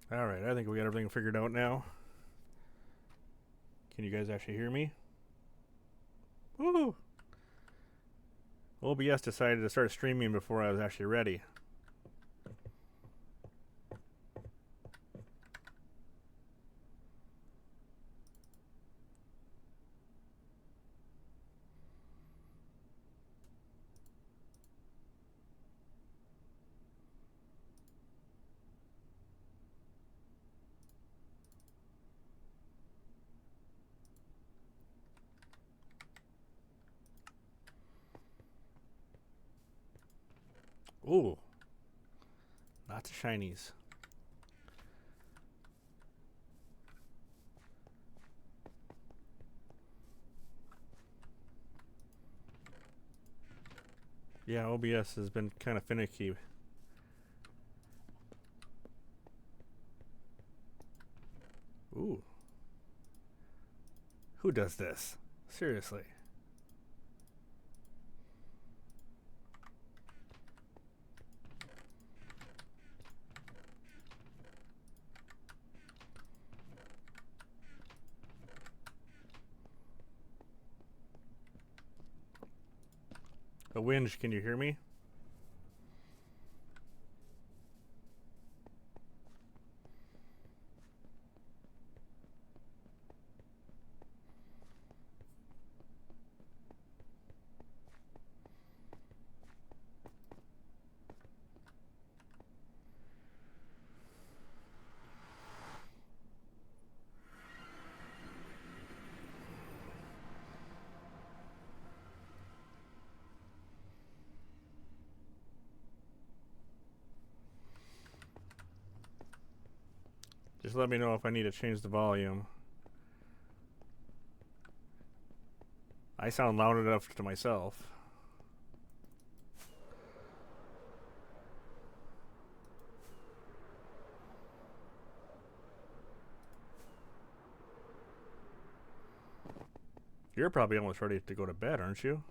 Alright, I think we got everything figured out now. Can you guys actually hear me? Woo! OBS decided to start streaming before I was actually ready. Ooh. Lots of shinies. Yeah, OBS has been kind of finicky. Ooh. Who does this? Seriously. A Winge, can you hear me? Just let me know if I need to change the volume. I sound loud enough to myself. You're probably almost ready to go to bed, aren't you?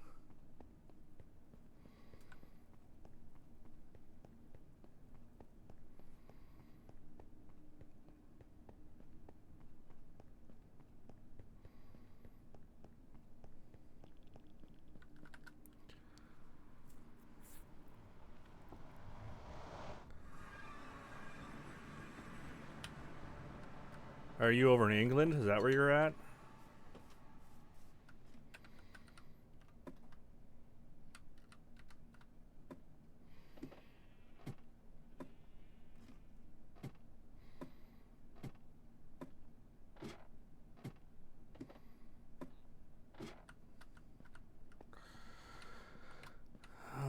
Are you over in England? Is that where you're at?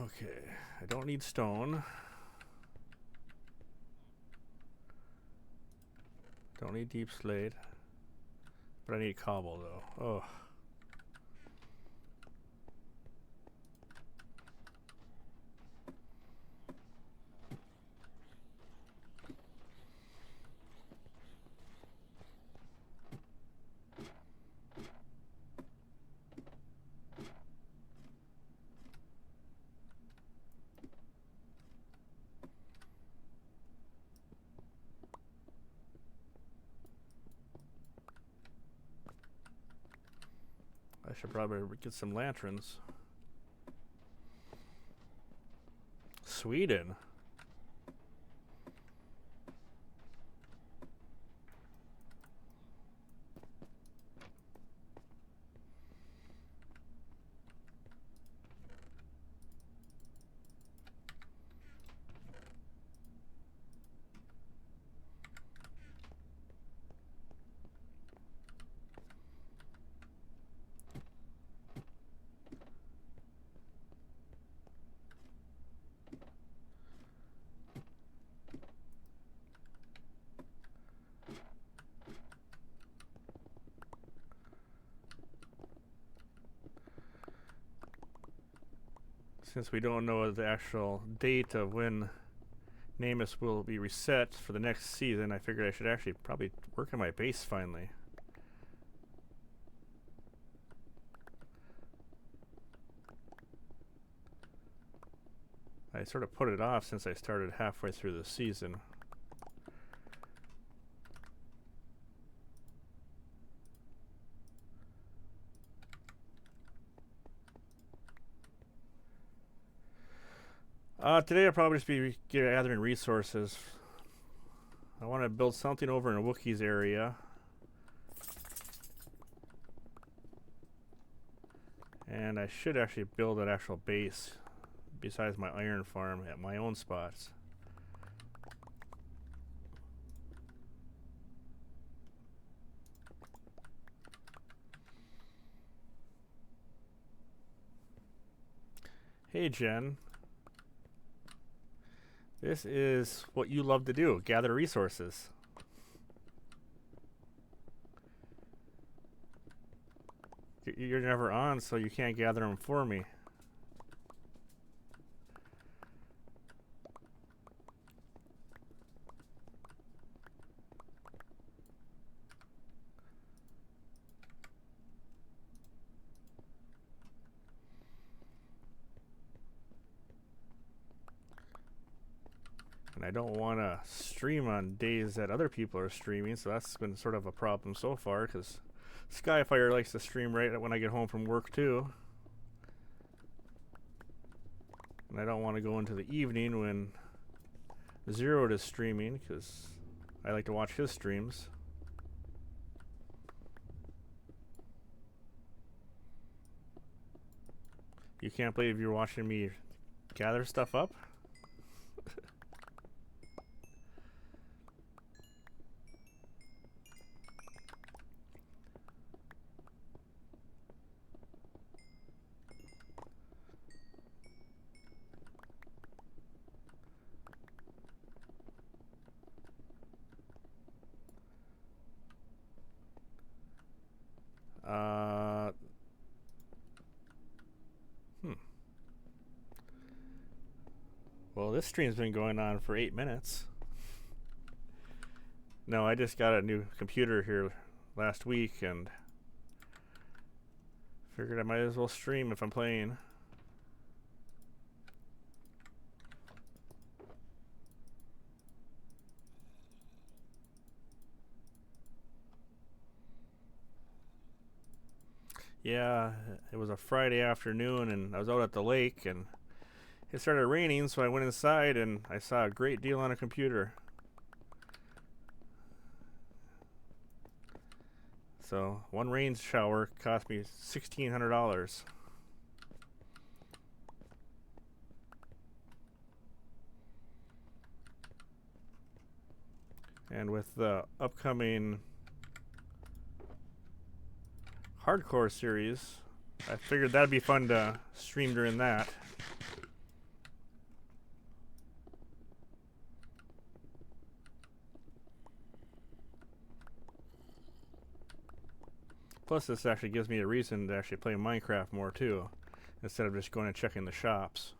Okay, I don't need stone. Don't need deep slate. But I need cobble though. Oh. I should probably get some lanterns. Sweden. Since we don't know the actual date of when Nameless will be reset for the next season, I figured I should actually probably work on my base finally. I sort of put it off since I started halfway through the season. Today I'll probably just be gathering resources. I want to build something over in Wookiees area. And I should actually build an actual base besides my iron farm at my own spots. Hey Jen, this is what you love to do, gather resources. You're never on, so you can't gather them for me. And I don't want to stream on days that other people are streaming, so that's been sort of a problem so far, because Skyfire likes to stream right when I get home from work too. And I don't want to go into the evening when Zeroed is streaming, because I like to watch his streams. You can't believe you're watching me gather stuff up? Well, this stream's been going on for 8 minutes. No, I just got a new computer here last week and figured I might as well stream if I'm playing. Yeah, it was a Friday afternoon and I was out at the lake and it started raining, so I went inside and I saw a great deal on a computer. So one rain shower cost me $1,600. And with the upcoming hardcore series, I figured that'd be fun to stream during that. Plus, this actually gives me a reason to actually play Minecraft more too, instead of just going and checking the shops.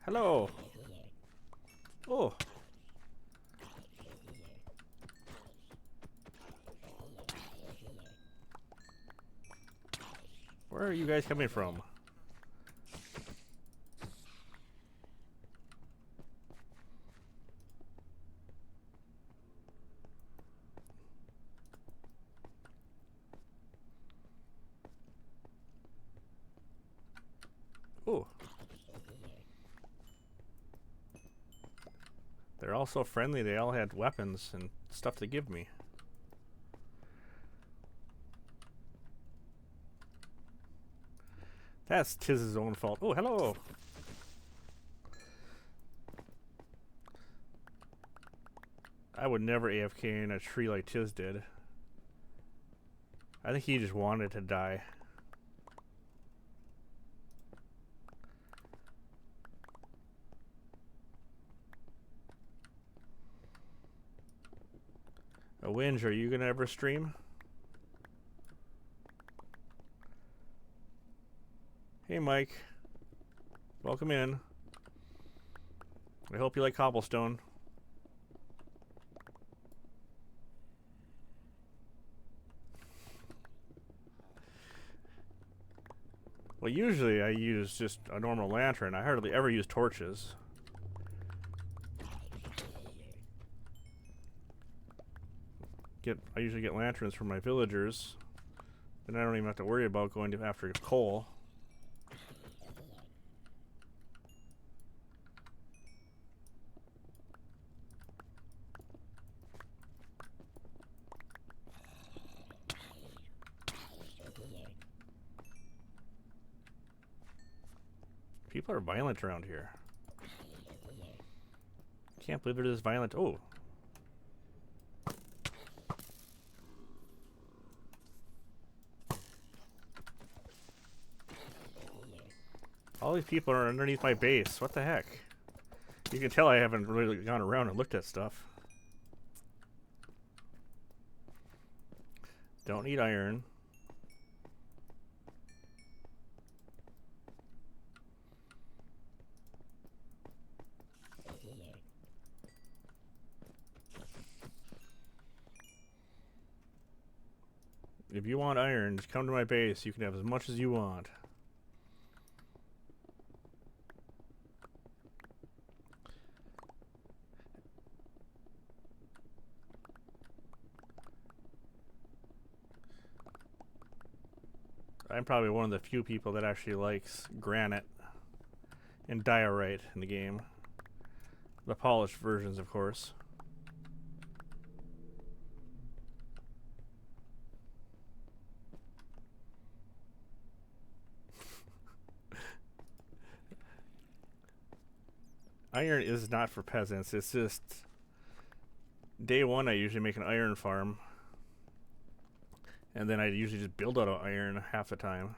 Hello. Oh. Where are you guys coming from? Oh. They're all so friendly, they all had weapons and stuff to give me. That's Tiz's own fault. Oh, hello! I would never AFK in a tree like Tiz did. I think he just wanted to die. Winge, are you gonna ever stream? Hey Mike, welcome in. I hope you like cobblestone. Well, usually I use just a normal lantern. I hardly ever use torches. I usually get lanterns from my villagers. Then I don't even have to worry about going after coal. People are violent around here. Can't believe they're this violent. Oh. All these people are underneath my base. What the heck? You can tell I haven't really gone around and looked at stuff. Don't need iron. If you want iron, just come to my base. You can have as much as you want. I'm probably one of the few people that actually likes granite and diorite in the game. The polished versions, of course. Iron is not for peasants. It's just day one I usually make an iron farm. And then I usually just build out of iron half the time.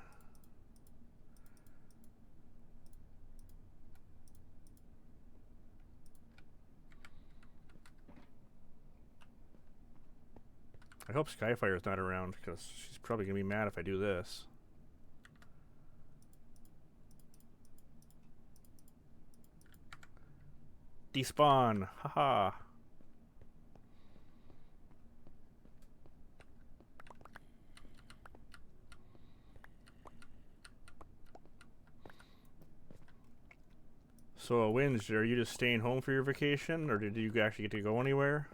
I hope Skyfire's not around, because she's probably going to be mad if I do this. Despawn! Haha! So, Winge, are you just staying home for your vacation, or did you actually get to go anywhere?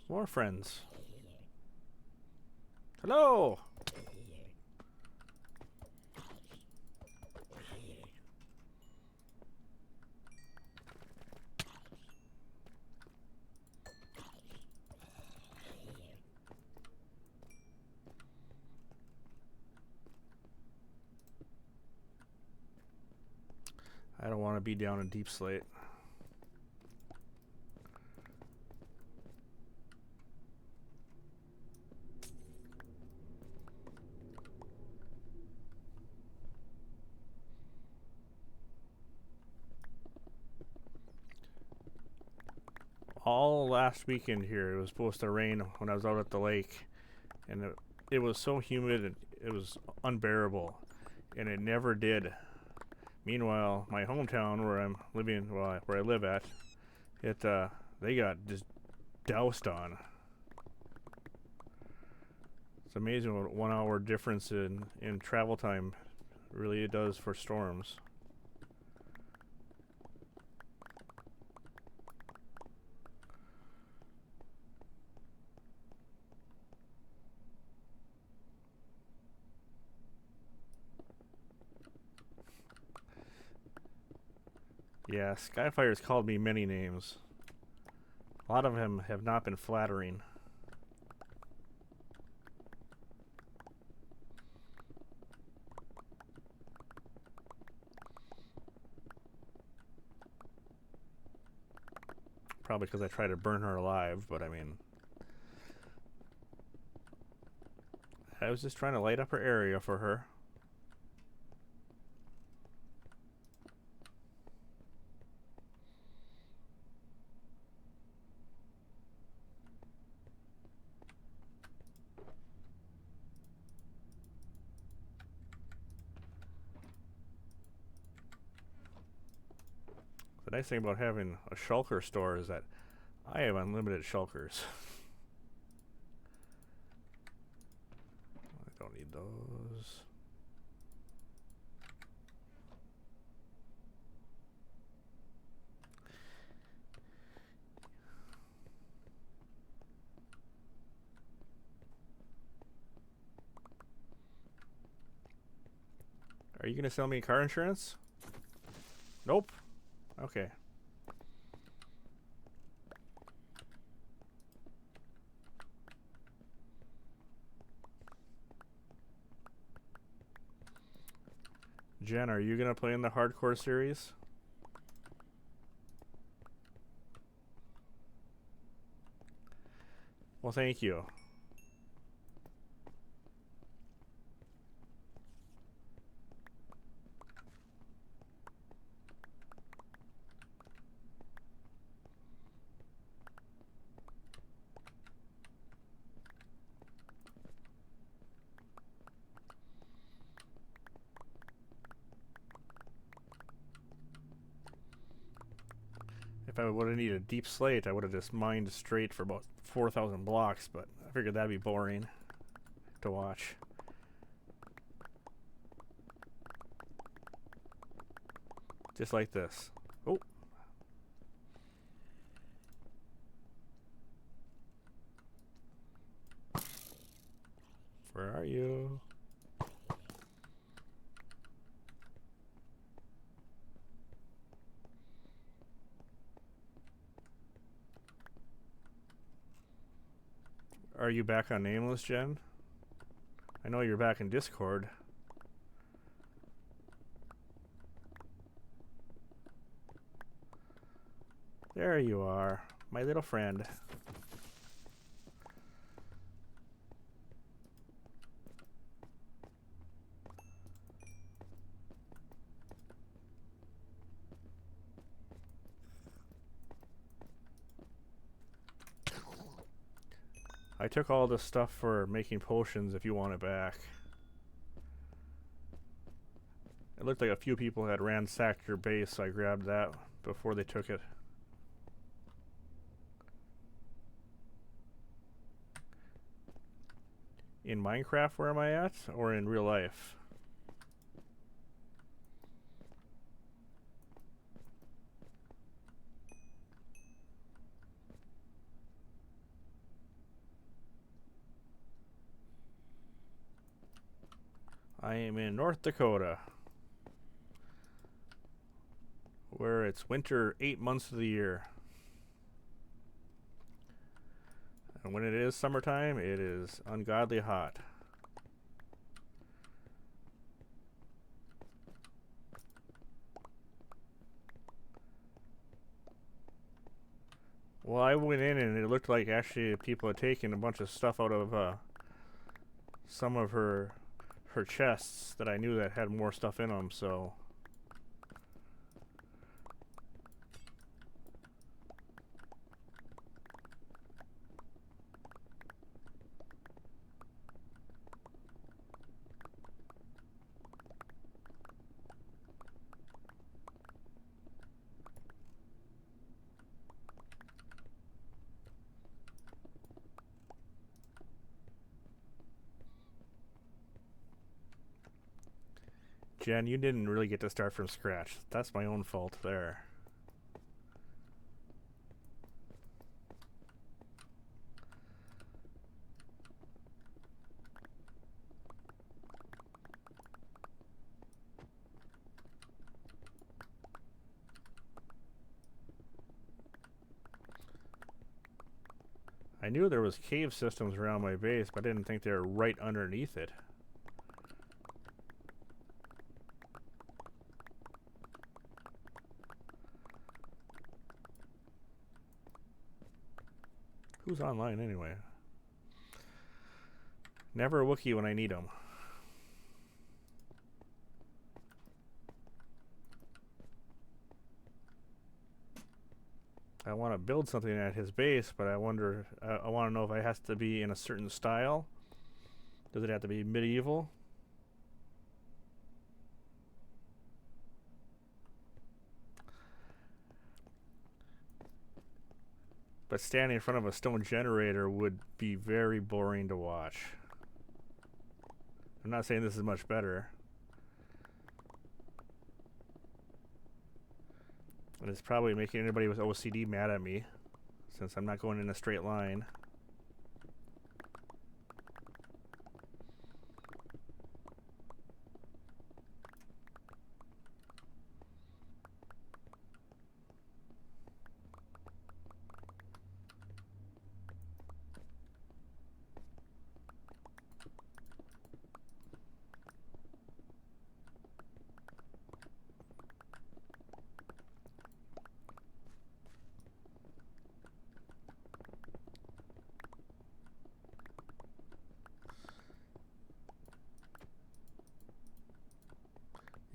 More friends. Hello! I don't want to be down in Deep Slate. All last weekend here, it was supposed to rain when I was out at the lake, and it was so humid and it was unbearable, and it never did. Meanwhile, my hometown where I'm living, well, where I live at, they got just doused on. It's amazing what 1 hour difference in travel time really it does for storms. Yeah, Skyfire's called me many names. A lot of them have not been flattering. Probably because I tried to burn her alive, but I mean, I was just trying to light up her area for her. The nice thing about having a shulker store is that I have unlimited shulkers. I don't need those. Are you going to sell me car insurance? Nope. Okay. Jen, are you going to play in the hardcore series? Well, thank you. If I would have needed a deep slate, I would have just mined straight for about 4,000 blocks, but I figured that'd be boring to watch. Just like this. Oh. Where are you? Are you back on Nameless, Jen? I know you're back in Discord. There you are, my little friend. I took all the stuff for making potions if you want it back. It looked like a few people had ransacked your base, so I grabbed that before they took it. In Minecraft, where am I at? Or in real life? I am in North Dakota, where it's winter 8 months of the year. And when it is summertime, it is ungodly hot. Well, I went in and it looked like actually people had taken a bunch of stuff out of some of her chests that I knew that had more stuff in them, so... Jen, you didn't really get to start from scratch. That's my own fault there. I knew there was cave systems around my base, but I didn't think they were right underneath it. Who's online anyway? Never a Wookiee when I need him. I want to build something at his base, but I wonder, I want to know if it has to be in a certain style. Does it have to be medieval? But standing in front of a stone generator would be very boring to watch. I'm not saying this is much better. And it's probably making anybody with OCD mad at me, since I'm not going in a straight line.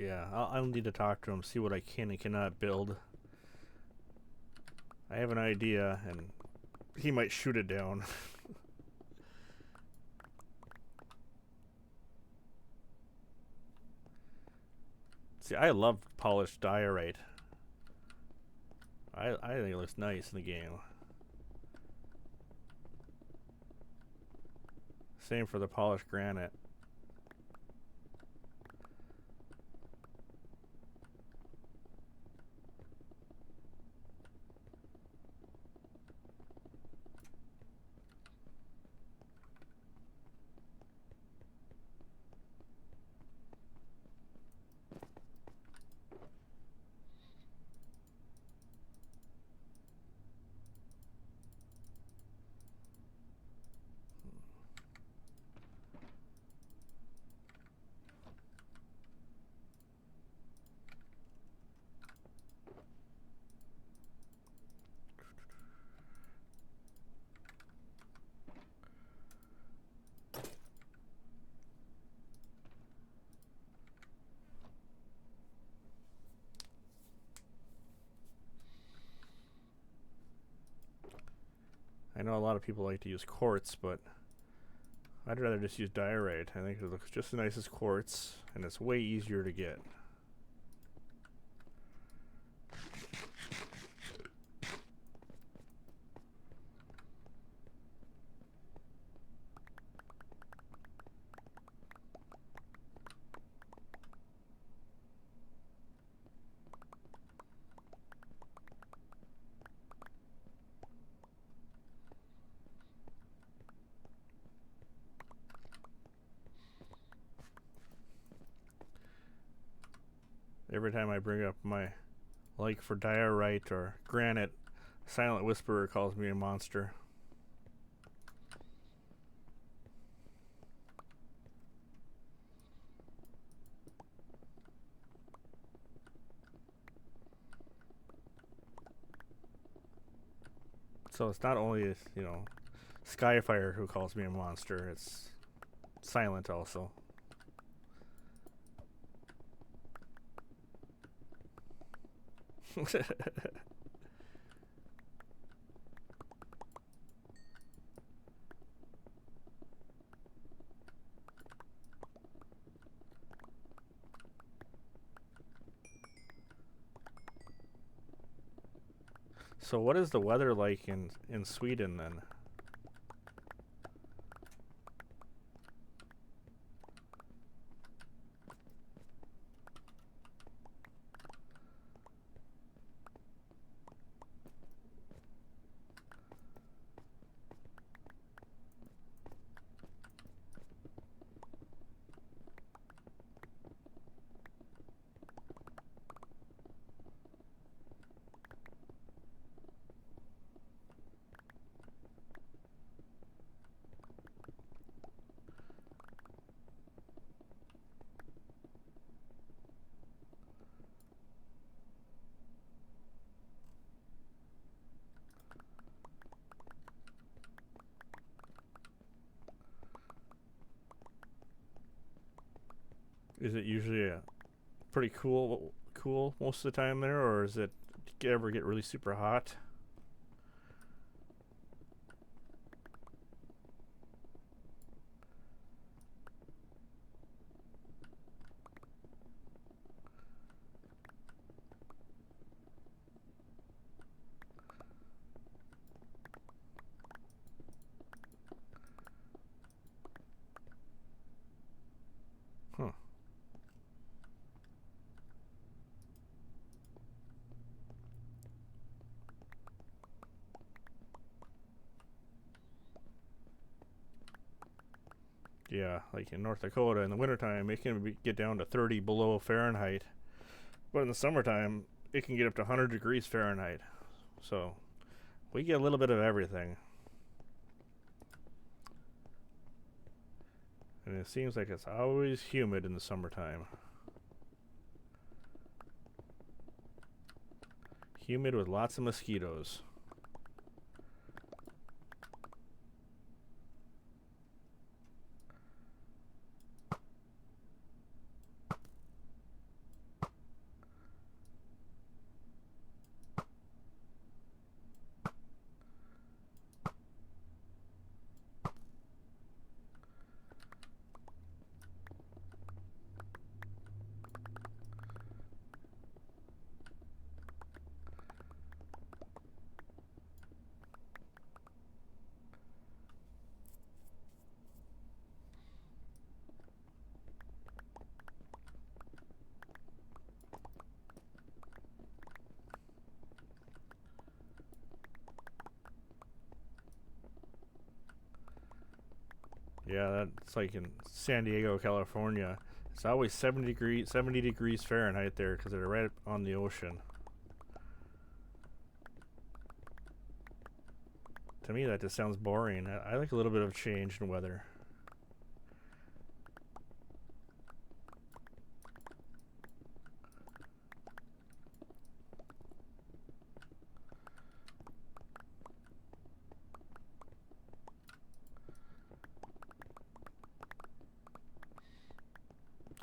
Yeah, I'll need to talk to him, see what I can and cannot build. I have an idea, and he might shoot it down. See, I love polished diorite. I think it looks nice in the game. Same for the polished granite. I know a lot of people like to use quartz, but I'd rather just use diorite. I think it looks just as nice as quartz, and it's way easier to get. Every time I bring up my like for diorite or granite, Silent Whisperer calls me a monster. So it's not only, you know, Skyfire who calls me a monster, it's Silent also. So what is the weather like in Sweden then? Is it usually a pretty cool most of the time there, or is it ever get really super hot? Huh. Yeah, like in North Dakota in the wintertime, it can get down to 30 below Fahrenheit. But in the summertime, it can get up to 100 degrees Fahrenheit. So we get a little bit of everything. And it seems like it's always humid in the summertime. Humid with lots of mosquitoes. Yeah, that's like in San Diego, California. It's always 70 degrees Fahrenheit there because they're right on the ocean. To me, that just sounds boring. I like a little bit of change in weather.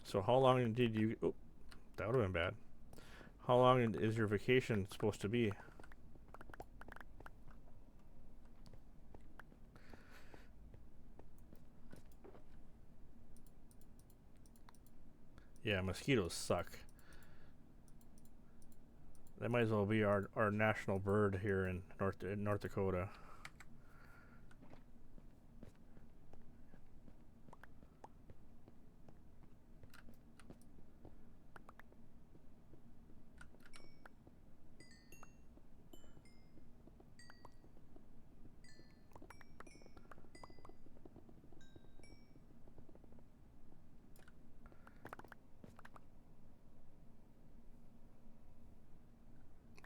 So how long did you... Oh, that would have been bad. How long is your vacation supposed to be? Yeah, mosquitoes suck. That might as well be our national bird here in North Dakota.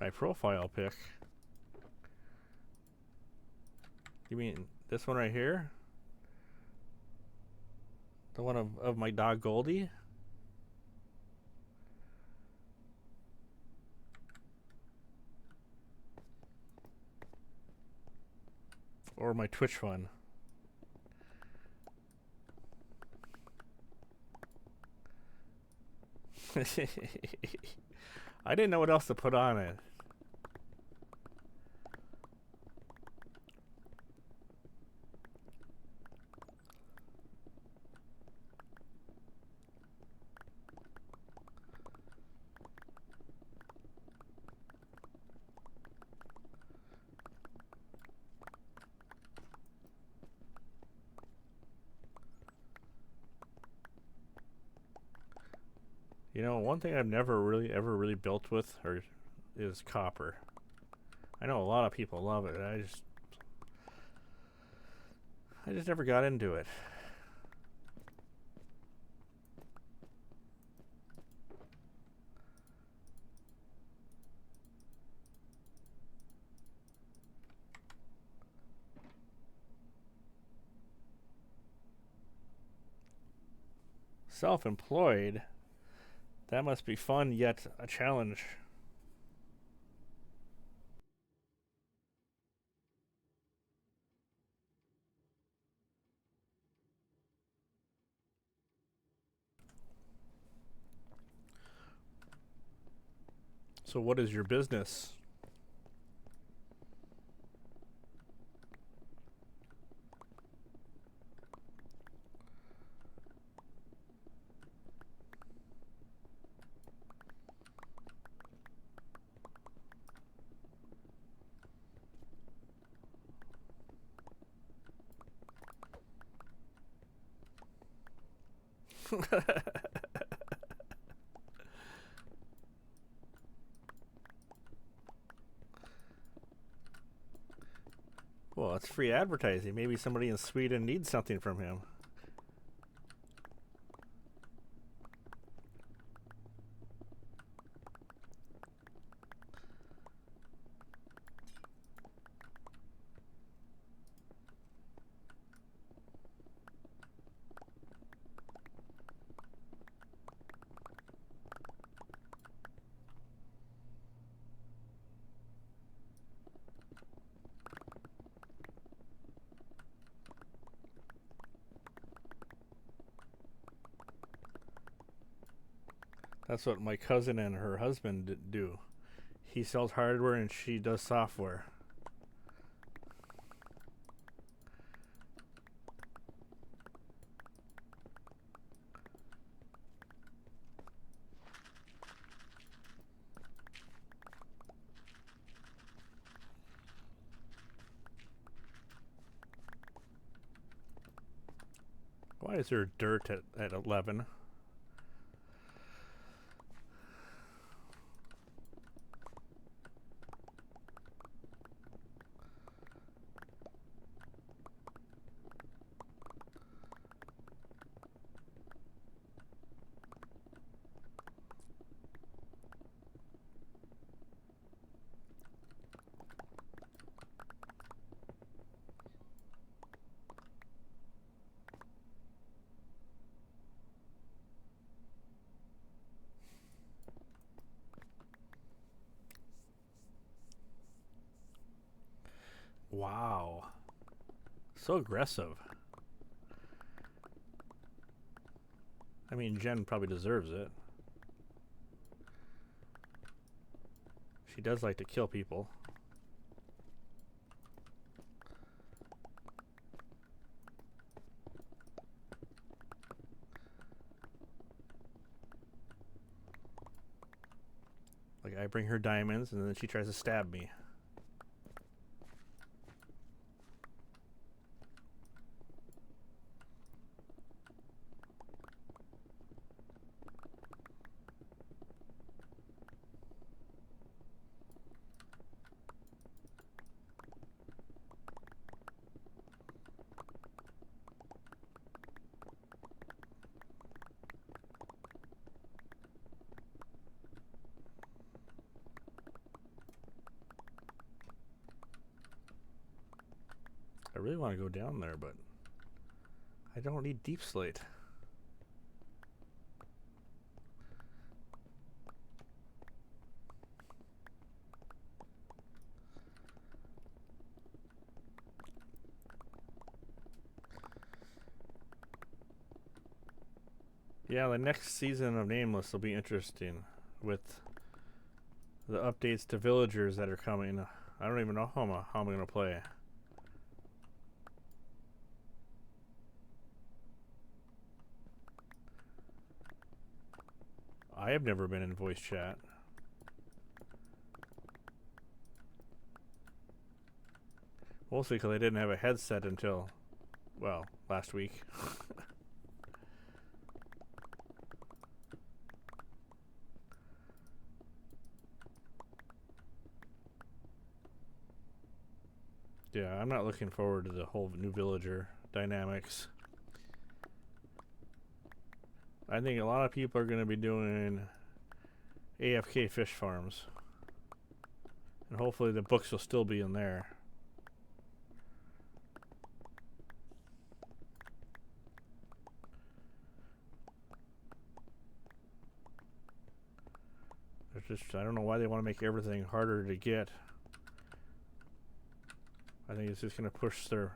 My profile pic. You mean this one right here? The one of my dog Goldie? Or my Twitch one? I didn't know what else to put on it. You know, one thing I've never really ever really built with is copper. I know a lot of people love it. I just never got into it. Self-employed? That must be fun, yet a challenge. So what is your business? Well, it's free advertising. Maybe somebody in Sweden needs something from him. That's what my cousin and her husband do. He sells hardware and she does software. Why is there dirt at 11? Wow. So aggressive. I mean, Jen probably deserves it. She does like to kill people. Like, I bring her diamonds and then she tries to stab me. I really want to go down there, but I don't need deep slate. Yeah, the next season of Nameless will be interesting with the updates to villagers that are coming. I don't even know how I'm going to play. I have never been in voice chat. Mostly because I didn't have a headset until, well, last week. Yeah, I'm not looking forward to the whole new villager dynamics. I think a lot of people are going to be doing AFK fish farms. And hopefully the books will still be in there. There's just, I don't know why they want to make everything harder to get. I think it's just going to push their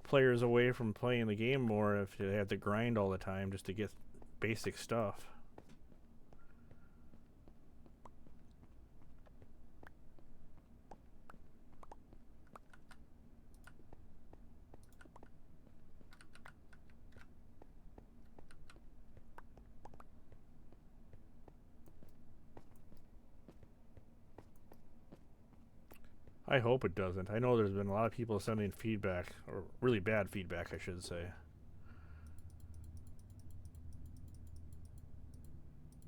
players away from playing the game more if they have to grind all the time just to get basic stuff. I hope it doesn't. I know there's been a lot of people sending feedback, or really bad feedback, I should say.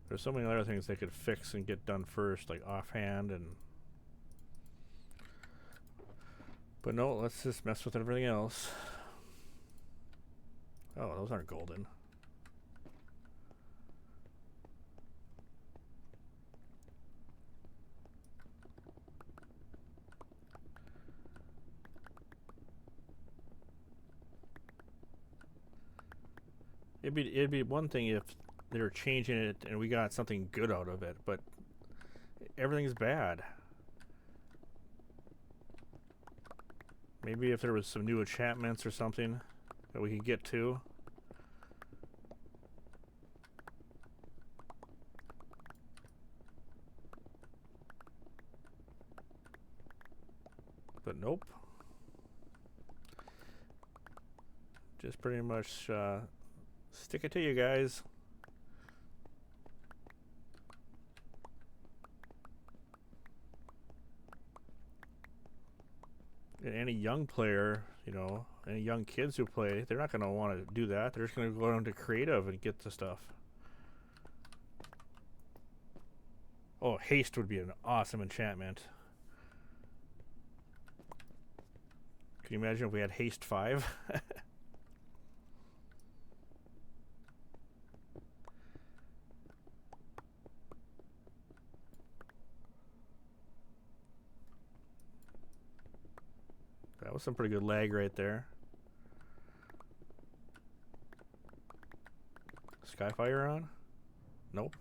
There's so many other things they could fix and get done first, like offhand and... But no, let's just mess with everything else. Oh, those aren't golden. It'd be one thing if they were changing it and we got something good out of it, but everything's bad. Maybe if there was some new enchantments or something that we could get to. But nope. Just pretty much stick it to you guys. And any young player, you know, any young kids who play, they're not going to want to do that. They're just going to go down to creative and get the stuff. Oh, haste would be an awesome enchantment. Can you imagine if we had haste 5? That was some pretty good lag right there. Skyfire on? Nope.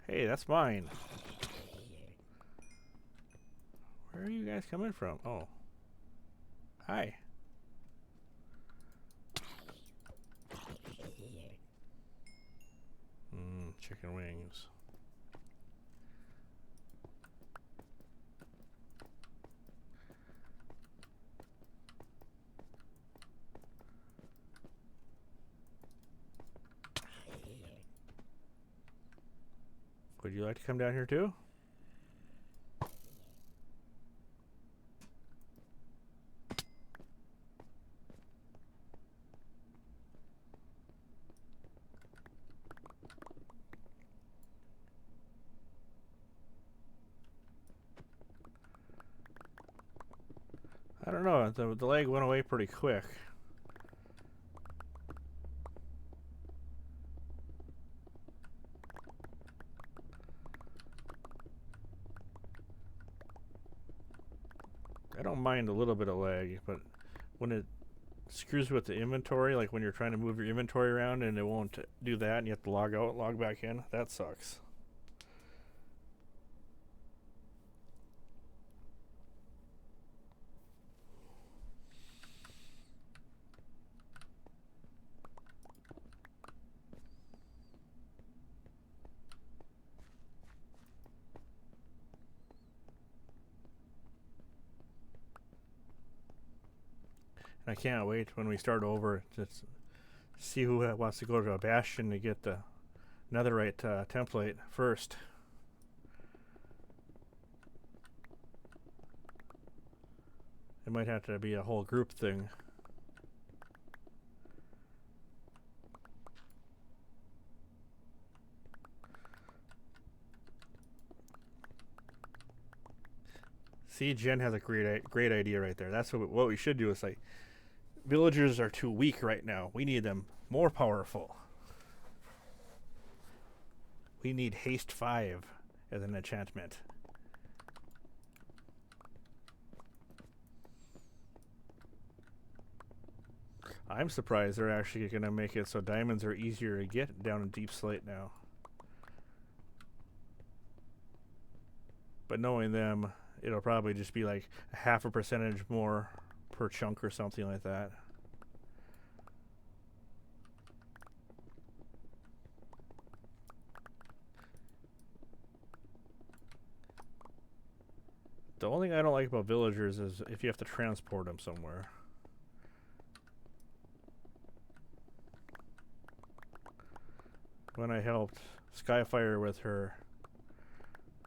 Hey, that's mine. Where are you guys coming from? Oh. Hi. Chicken wings. Would you like to come down here too? I don't know, the lag went away pretty quick. I don't mind a little bit of lag, but when it screws with the inventory, like when you're trying to move your inventory around and it won't do that and you have to log out, log back in, that sucks. I can't wait when we start over to see who wants to go to a bastion to get the netherite template first. It might have to be a whole group thing. See, Jen has a great idea right there. That's what we should do. Is like, villagers are too weak right now. We need them more powerful. We need haste 5 as an enchantment. I'm surprised they're actually going to make it so diamonds are easier to get down in Deep Slate now. But knowing them, it'll probably just be like a 0.5% more per chunk or something like that. The only thing I don't like about villagers is if you have to transport them somewhere. When I helped Skyfire with her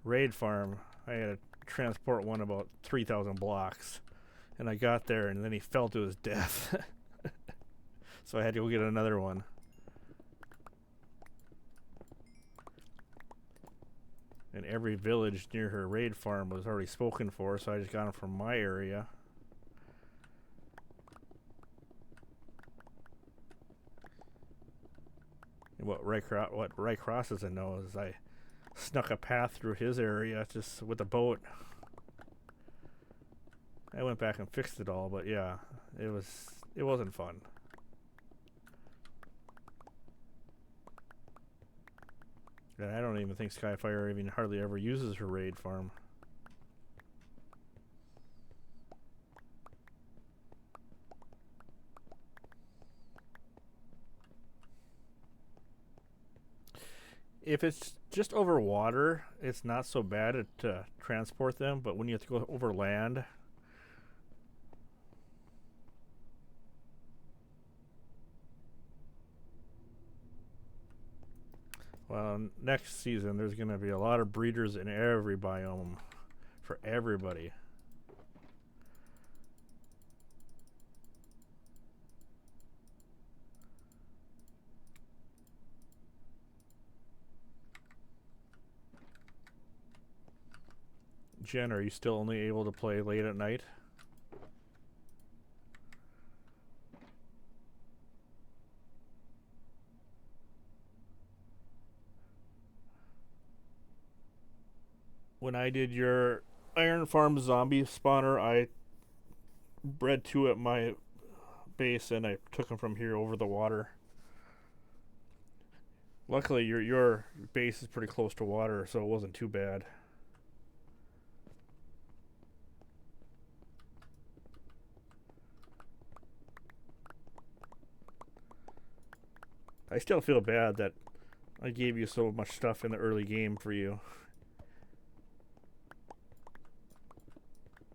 raid farm, I had to transport one about 3,000 blocks. And I got there and then he fell to his death. So I had to go get another one. And every village near her raid farm was already spoken for, so I just got them from my area. And what Rycross doesn't know is I snuck a path through his area just with a boat. I went back and fixed it all, but yeah, it wasn't fun. And I don't even think Skyfire even hardly ever uses her raid farm. If it's just over water, it's not so bad to transport them, but when you have to go over land, well, next season there's going to be a lot of breeders in every biome for everybody. Jen, are you still only able to play late at night? When I did your Iron Farm zombie spawner, I bred two at my base and I took them from here over the water. Luckily, your base is pretty close to water, so it wasn't too bad. I still feel bad that I gave you so much stuff in the early game for you.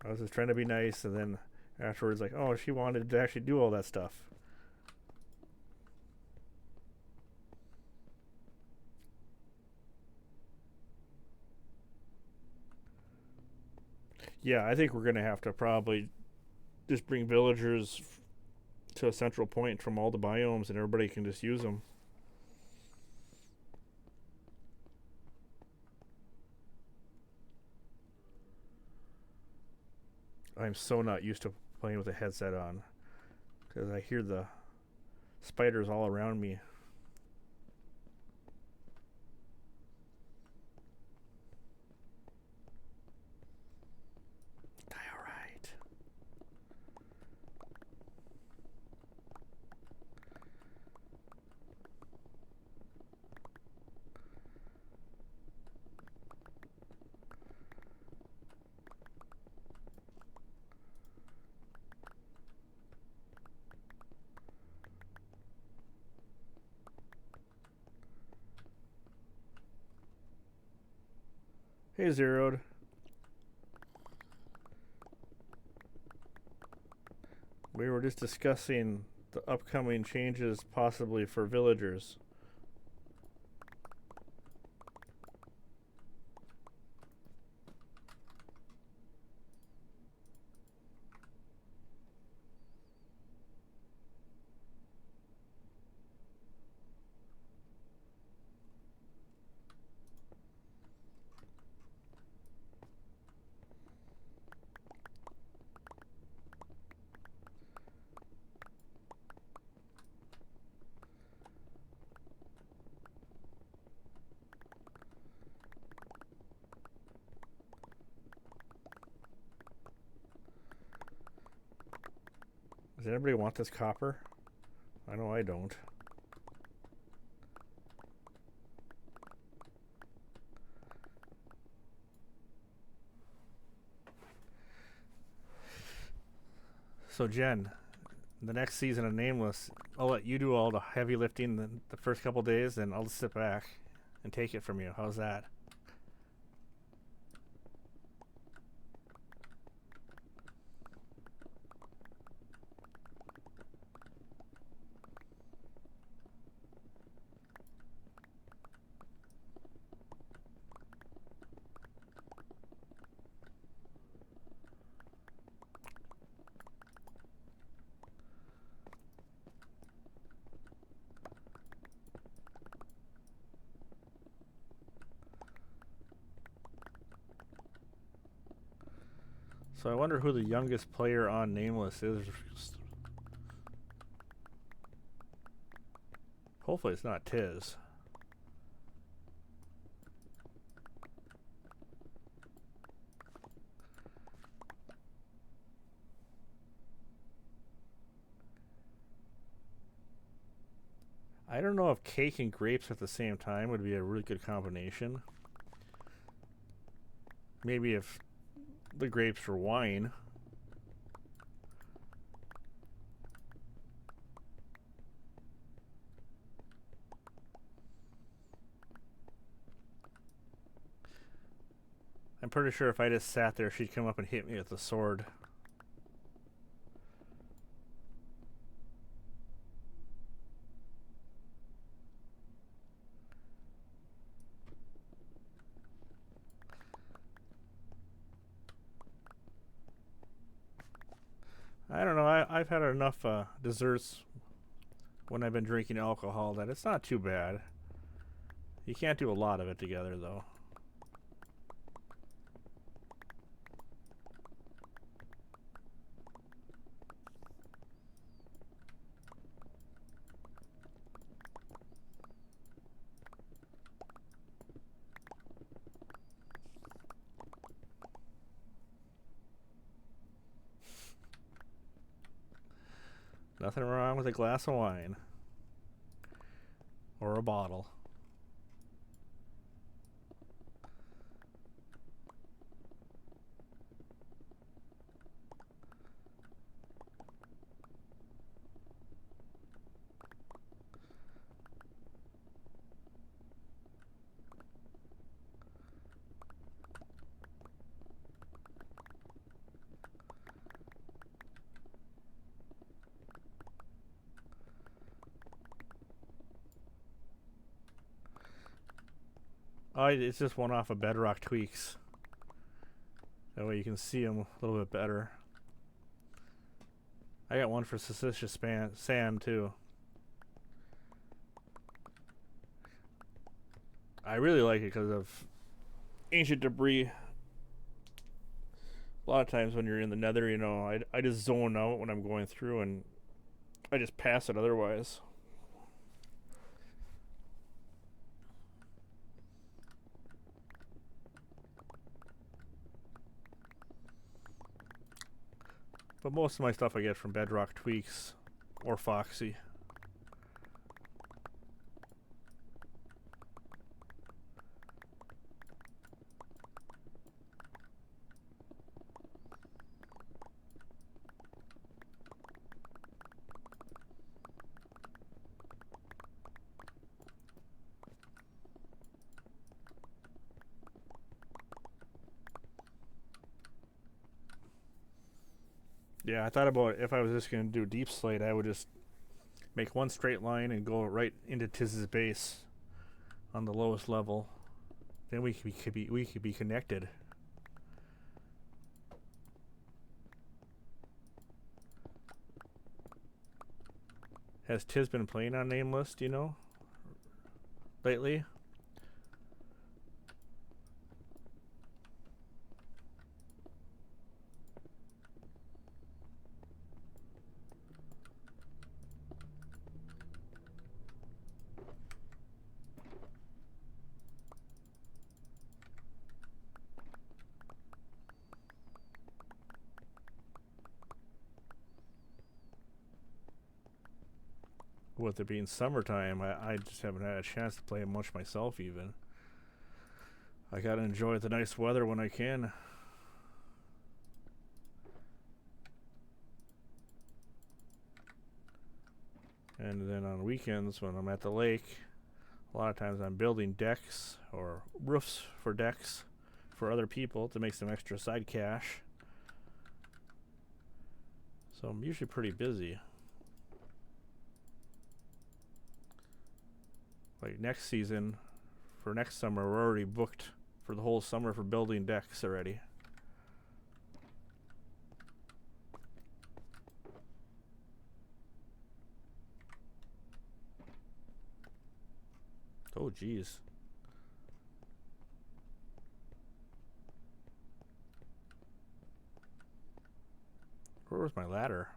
I was just trying to be nice, and then afterwards, like, oh, she wanted to actually do all that stuff. Yeah, I think we're going to have to probably just bring villagers to a central point from all the biomes and everybody can just use them. I'm so not used to playing with a headset on because I hear the spiders all around me. Alright. Hey, Zeroed. We were just discussing the upcoming changes possibly for villagers. Does anybody want this copper? I know I don't. So Jen, the next season of Nameless, I'll let you do all the heavy lifting the first couple days, and I'll just sit back and take it from you. How's that? So I wonder who the youngest player on Nameless is. Hopefully it's not Tiz. I don't know if cake and grapes at the same time would be a really good combination. Maybe if the grapes were wine. I'm pretty sure if I just sat there, she'd come up and hit me with the sword. I don't know. I've had enough desserts when I've been drinking alcohol that it's not too bad. You can't do a lot of it together, though. Nothing wrong with a glass of wine. Or a bottle. Oh, it's just one off of Bedrock Tweaks. That way you can see them a little bit better. I got one for Suspicious Sam, too. I really like it because of ancient debris. A lot of times when you're in the nether, you know, I just zone out when I'm going through and I just pass it otherwise. But most of my stuff I get from Bedrock Tweaks or Foxy. Yeah, I thought about if I was just going to do deep slate, I would just make one straight line and go right into Tiz's base on the lowest level. Then we could be connected. Has Tiz been playing on Nameless, do you know? Lately? With it being summertime, I just haven't had a chance to play much myself even. I gotta enjoy the nice weather when I can. And then on weekends when I'm at the lake, a lot of times I'm building decks or roofs for decks for other people to make some extra side cash. So I'm usually pretty busy. Like next season, for next summer, we're already booked for the whole summer for building decks already. Oh, geez. Where's my ladder?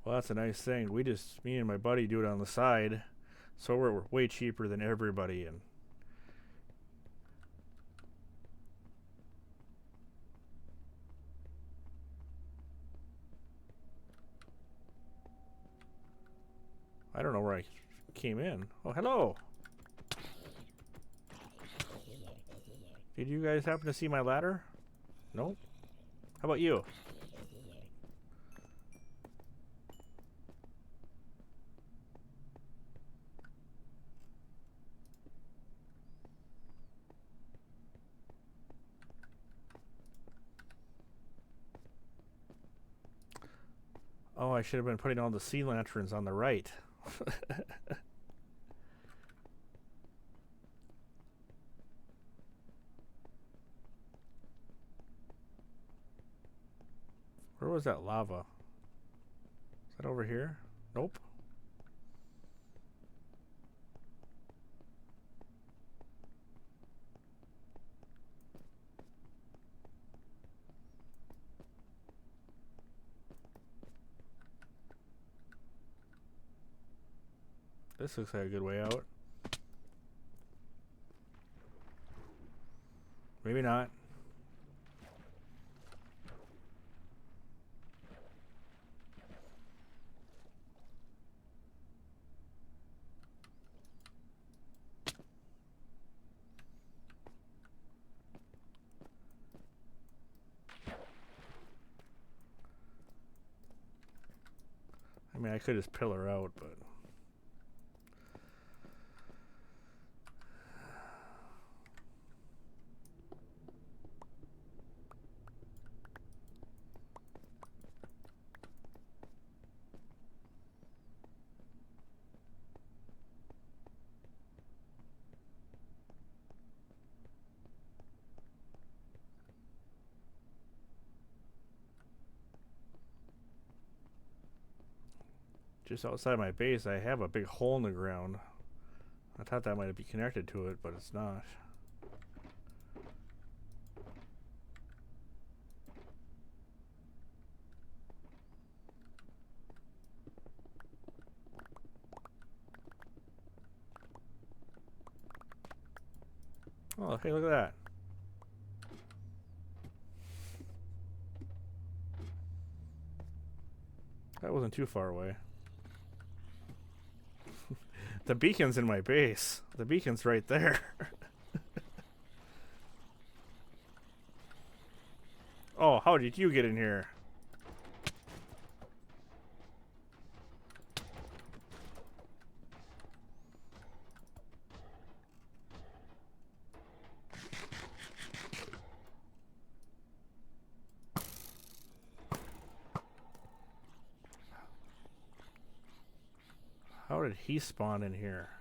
Well, that's a nice thing. Me and my buddy do it on the side, so we're way cheaper than everybody. And I don't know where I came in. Oh, hello. Did you guys happen to see my ladder? Nope. How about you? Oh, I should have been putting all the sea lanterns on the right. Where was that lava? Is that over here? Nope. This looks like a good way out. Maybe not. I mean, I could just pillar out, but... Just outside my base, I have a big hole in the ground. I thought that might be connected to it, but it's not. Oh, hey, look at that. That wasn't too far away. The beacon's in my base. The beacon's right there. Oh, how did you get in here? How did he spawn in here?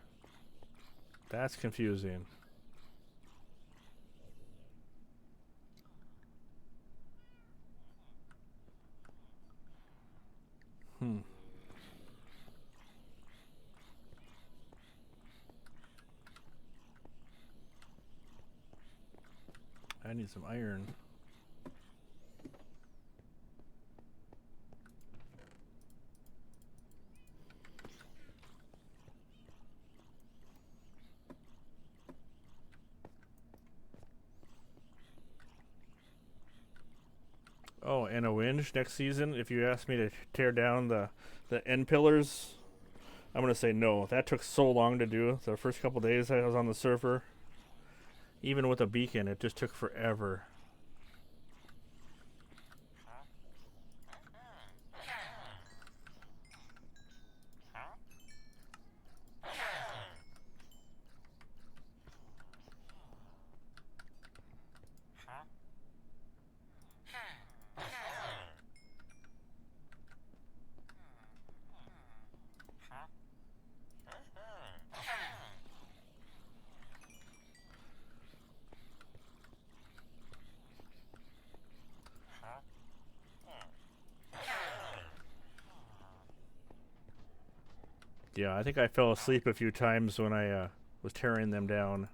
That's confusing. I need some iron. Oh, and a winch next season. If you ask me to tear down the end pillars, I'm gonna say no. That took so long to do. The first couple days I was on the server, even with a beacon, it just took forever. Yeah, I think I fell asleep a few times when I was tearing them down.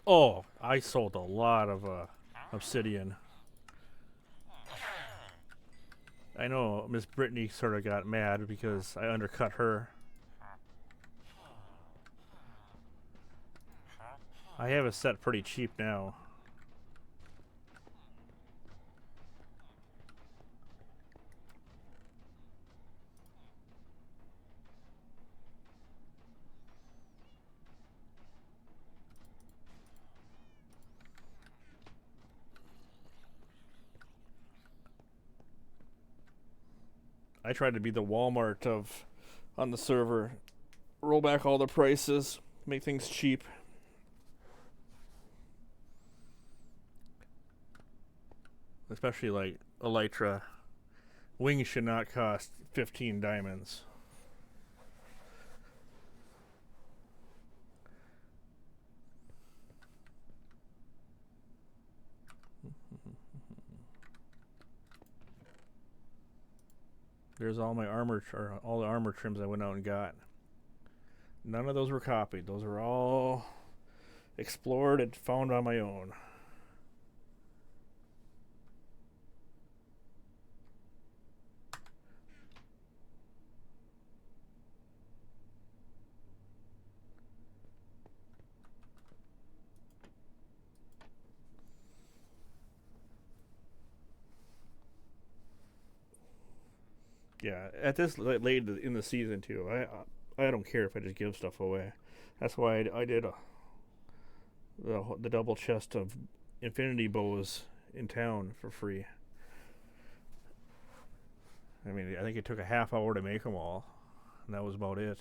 Oh, I sold a lot of obsidian. I know Miss Brittany sort of got mad because I undercut her. I have it set pretty cheap now. I tried to be the Walmart of on the server, roll back all the prices, make things cheap. Especially like Elytra. Wings should not cost 15 diamonds. There's all my armor, or all the armor trims I went out and got. None of those were copied. Those were all explored and found on my own. Yeah, at this late in the season too, I don't care if I just give stuff away. That's why I did the double chest of infinity bows in town for free. I mean, I think it took a half hour to make them all, and that was about it.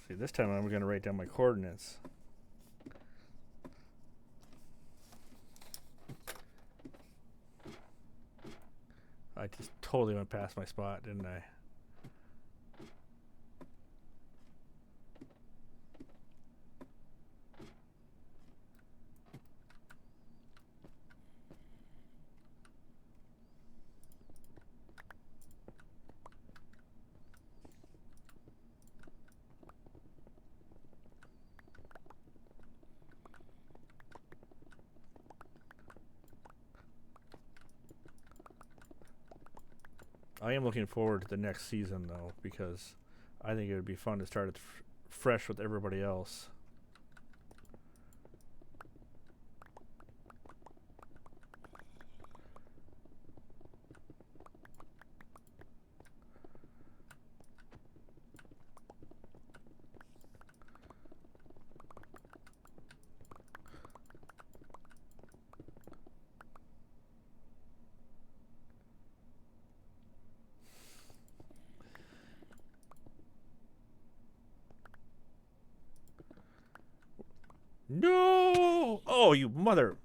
See, this time I'm going to write down my coordinates. I just totally went past my spot, didn't I? I am looking forward to the next season, though, because I think it would be fun to start it fresh with everybody else. No! Oh, you mother...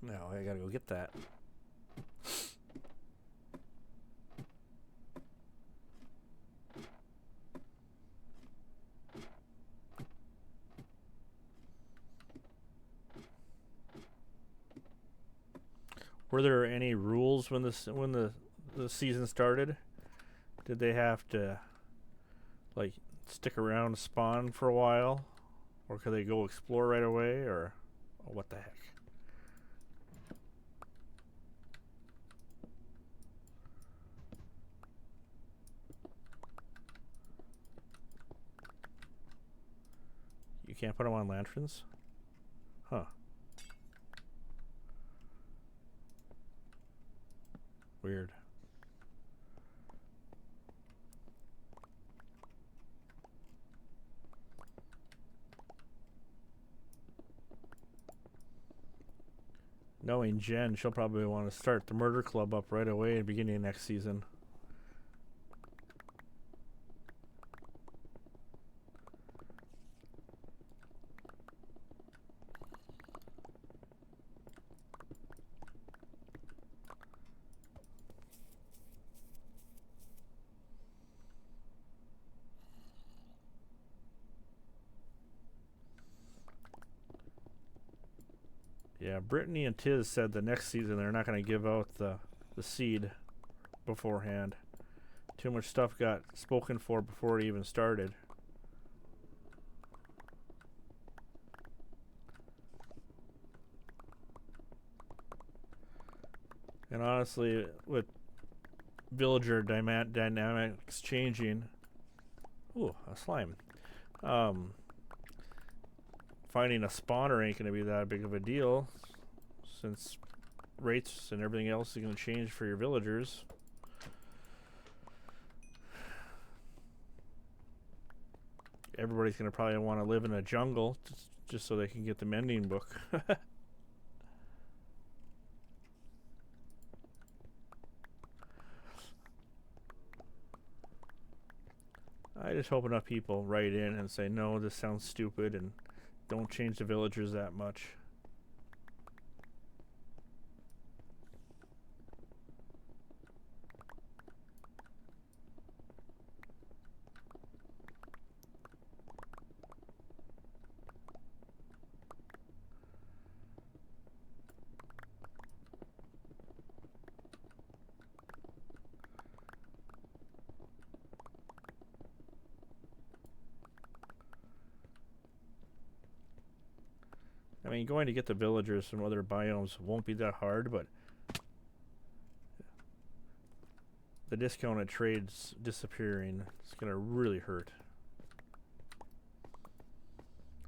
No, I gotta go get that. Were there any rules when the season started? Did they have to like stick around and spawn for a while, or could they go explore right away, or what the heck? can't put them on lanterns? Huh. Weird. Knowing Jen, she'll probably want to start the murder club up right away at the beginning of next season. Yeah, Brittany and Tiz said the next season they're not going to give out the seed beforehand. Too much stuff got spoken for before it even started. And honestly, with villager dynamics changing, ooh, a slime. Finding a spawner ain't going to be that big of a deal, since rates and everything else is going to change for your villagers. Everybody's going to probably want to live in a jungle just so they can get the mending book. I just hope enough people write in and say, no, this sounds stupid, and don't change the villagers that much. I mean, going to get the villagers from other biomes won't be that hard, but the discounted trades disappearing is going to really hurt.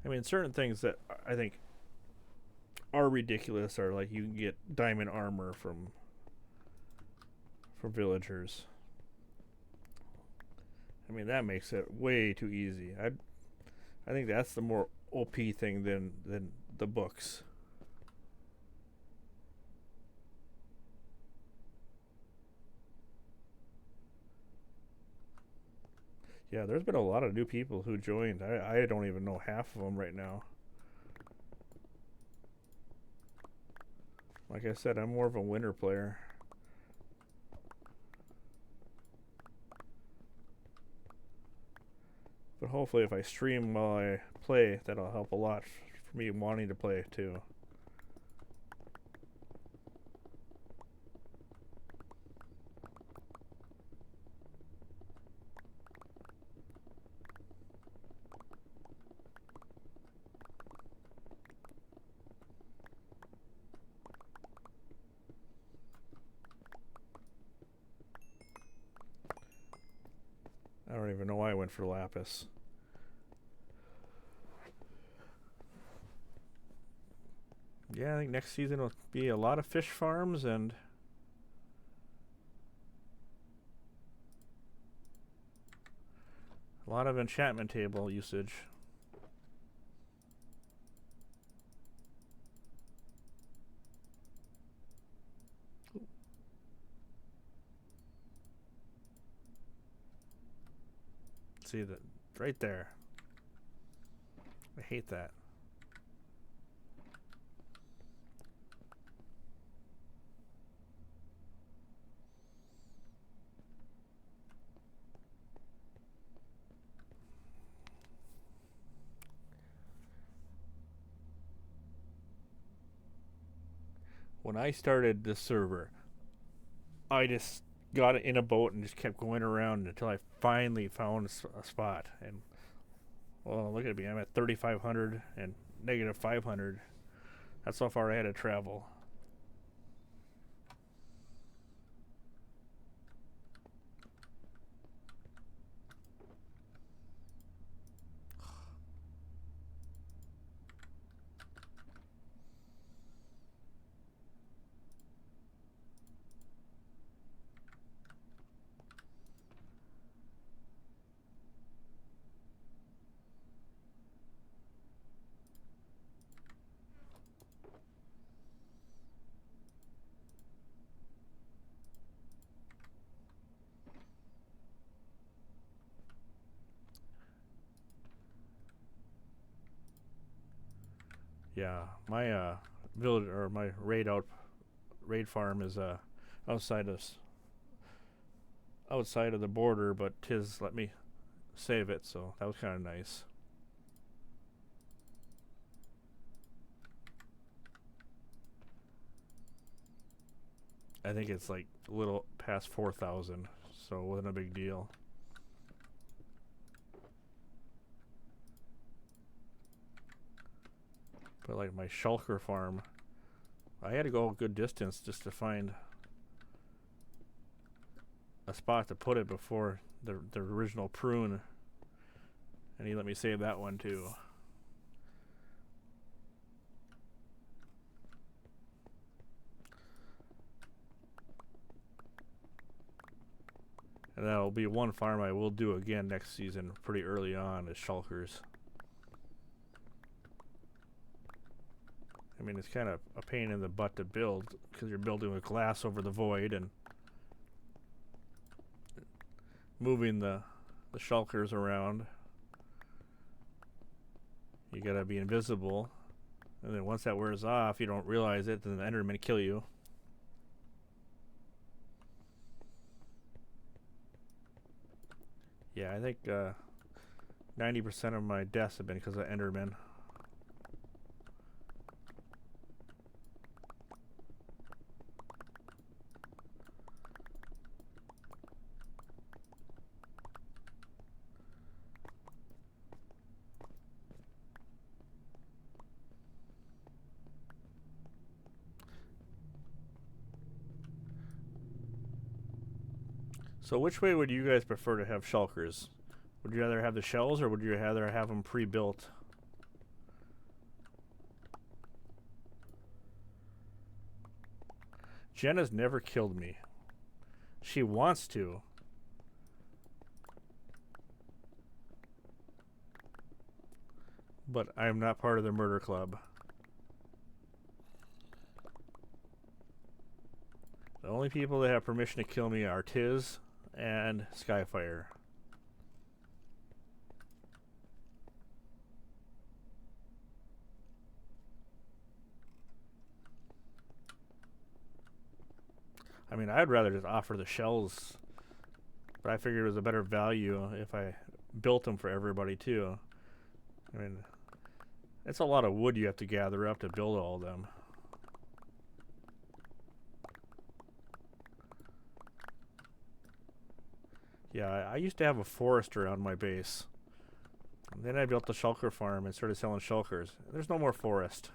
I mean, certain things that I think are ridiculous are like you can get diamond armor from villagers. I mean, that makes it way too easy. I think that's the more OP thing than the books. Yeah, there's been a lot of new people who joined. I don't even know half of them right now. Like I said, I'm more of a winter player. But hopefully if I stream while I play, that'll help a lot for me wanting to play too. I don't even know why I went for lapis. Yeah, I think next season will be a lot of fish farms and a lot of enchantment table usage. See that right there. I hate that. When I started this server, I just got in a boat and just kept going around until I finally found a spot. And well, look at me, I'm at 3,500 and negative 500. That's how far I had to travel. Yeah, my village or my raid farm is outside of outside of the border, but Tiz let me save it, so that was kind of nice. I think it's like a little past 4,000, so it wasn't a big deal. But like my shulker farm, I had to go a good distance just to find a spot to put it before the original prune, and he let me save that one too. And that'll be one farm I will do again next season, pretty early on, is shulkers. I mean, it's kind of a pain in the butt to build because you're building with glass over the void and moving the shulkers around. You gotta be invisible, and then once that wears off, you don't realize it, then the Endermen kill you. Yeah, I think 90% of my deaths have been because of Endermen. So which way would you guys prefer to have shulkers? Would you rather have the shells, or would you rather have them pre-built? Jenna's never killed me. She wants to. But I'm not part of the murder club. The only people that have permission to kill me are Tiz and Skyfire. I mean, I'd rather just offer the shells, but I figured it was a better value if I built them for everybody too. I mean, it's a lot of wood you have to gather up to build all of them. Yeah, I used to have a forest around my base. And then I built the shulker farm and started selling shulkers. There's no more forest.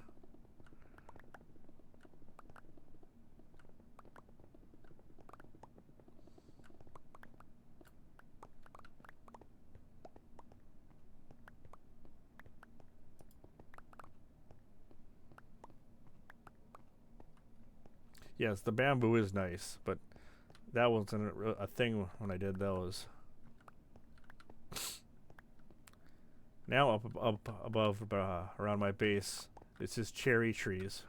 Yes, the bamboo is nice, but that wasn't a thing when I did those. Now up above around my base, it's just cherry trees.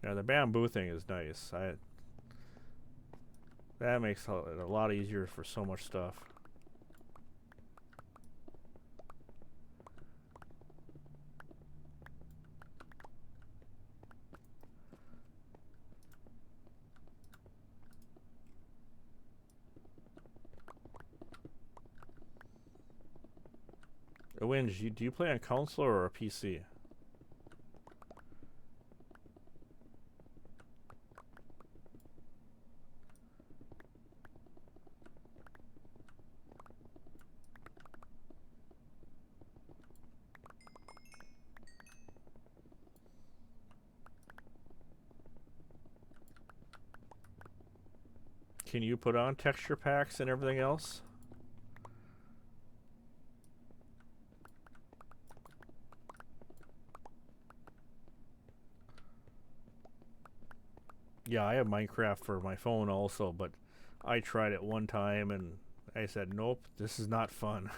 Yeah, the bamboo thing is nice. That makes it a lot easier for so much stuff. Winge, do you play on console or a PC? Can you put on texture packs and everything else? Yeah, I have Minecraft for my phone also, but I tried it one time and I said, nope, this is not fun.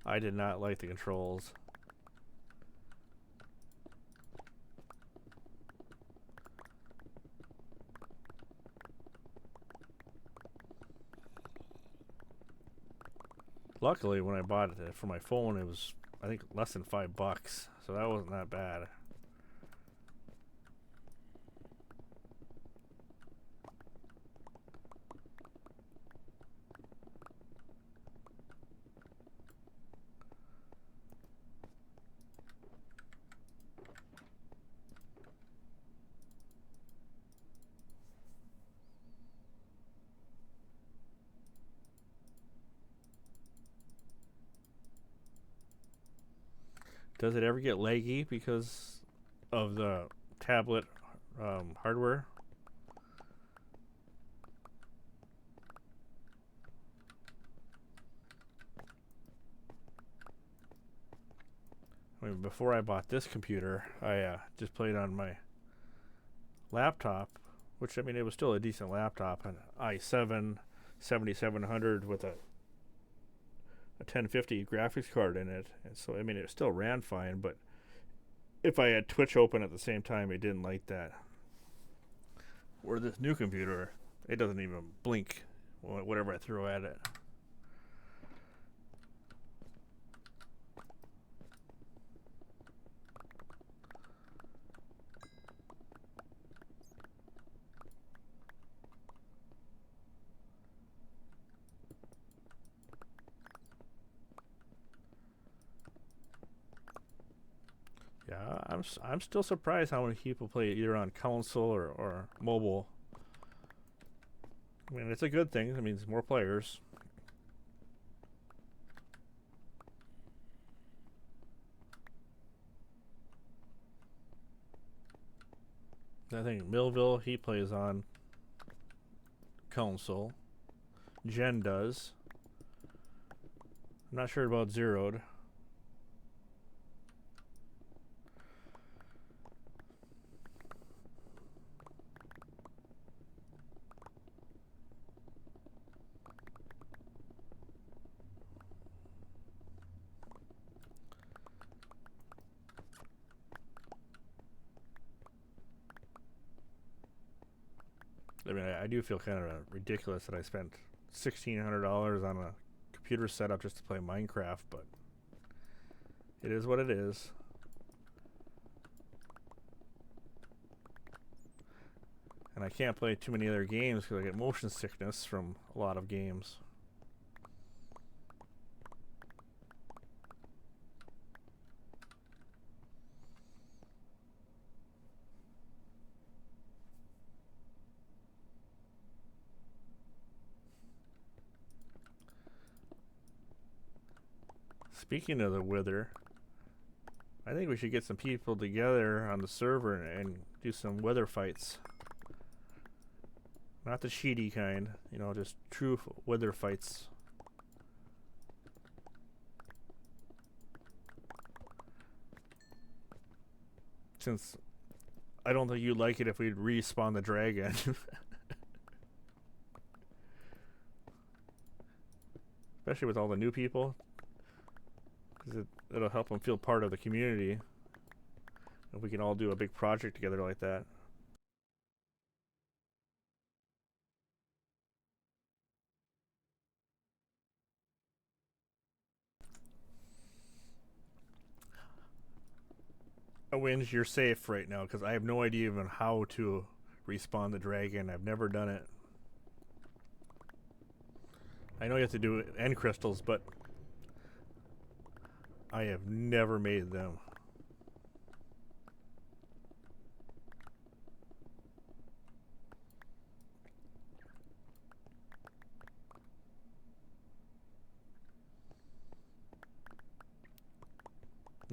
I did not like the controls. Luckily, when I bought it for my phone, it was, I think, less than $5, so that wasn't that bad. Does it ever get laggy because of the tablet hardware? I mean, before I bought this computer, I just played on my laptop, which, I mean, it was still a decent laptop, an i7 7700 with a 1050 graphics card in it. And so, I mean, it still ran fine, but if I had Twitch open at the same time, it didn't like that. Where this new computer, it doesn't even blink whatever I throw at it. Yeah, I'm still surprised how many people play either on console or mobile. I mean, it's a good thing. It means more players. I think Millville, he plays on console. Jen does. I'm not sure about Zeroed. I mean, I do feel kind of ridiculous that I spent $1,600 on a computer setup just to play Minecraft, but it is what it is. And I can't play too many other games because I get motion sickness from a lot of games. Speaking of the Wither, I think we should get some people together on the server and do some Wither fights. Not the cheaty kind, you know, just true Wither fights. Since I don't think you'd like it if we'd respawn the dragon. Especially with all the new people. Because it'll help them feel part of the community if we can all do a big project together like that. Wins, you're safe right now because I have no idea even how to respawn the dragon. I've never done it. I know you have to do end crystals, but I have never made them.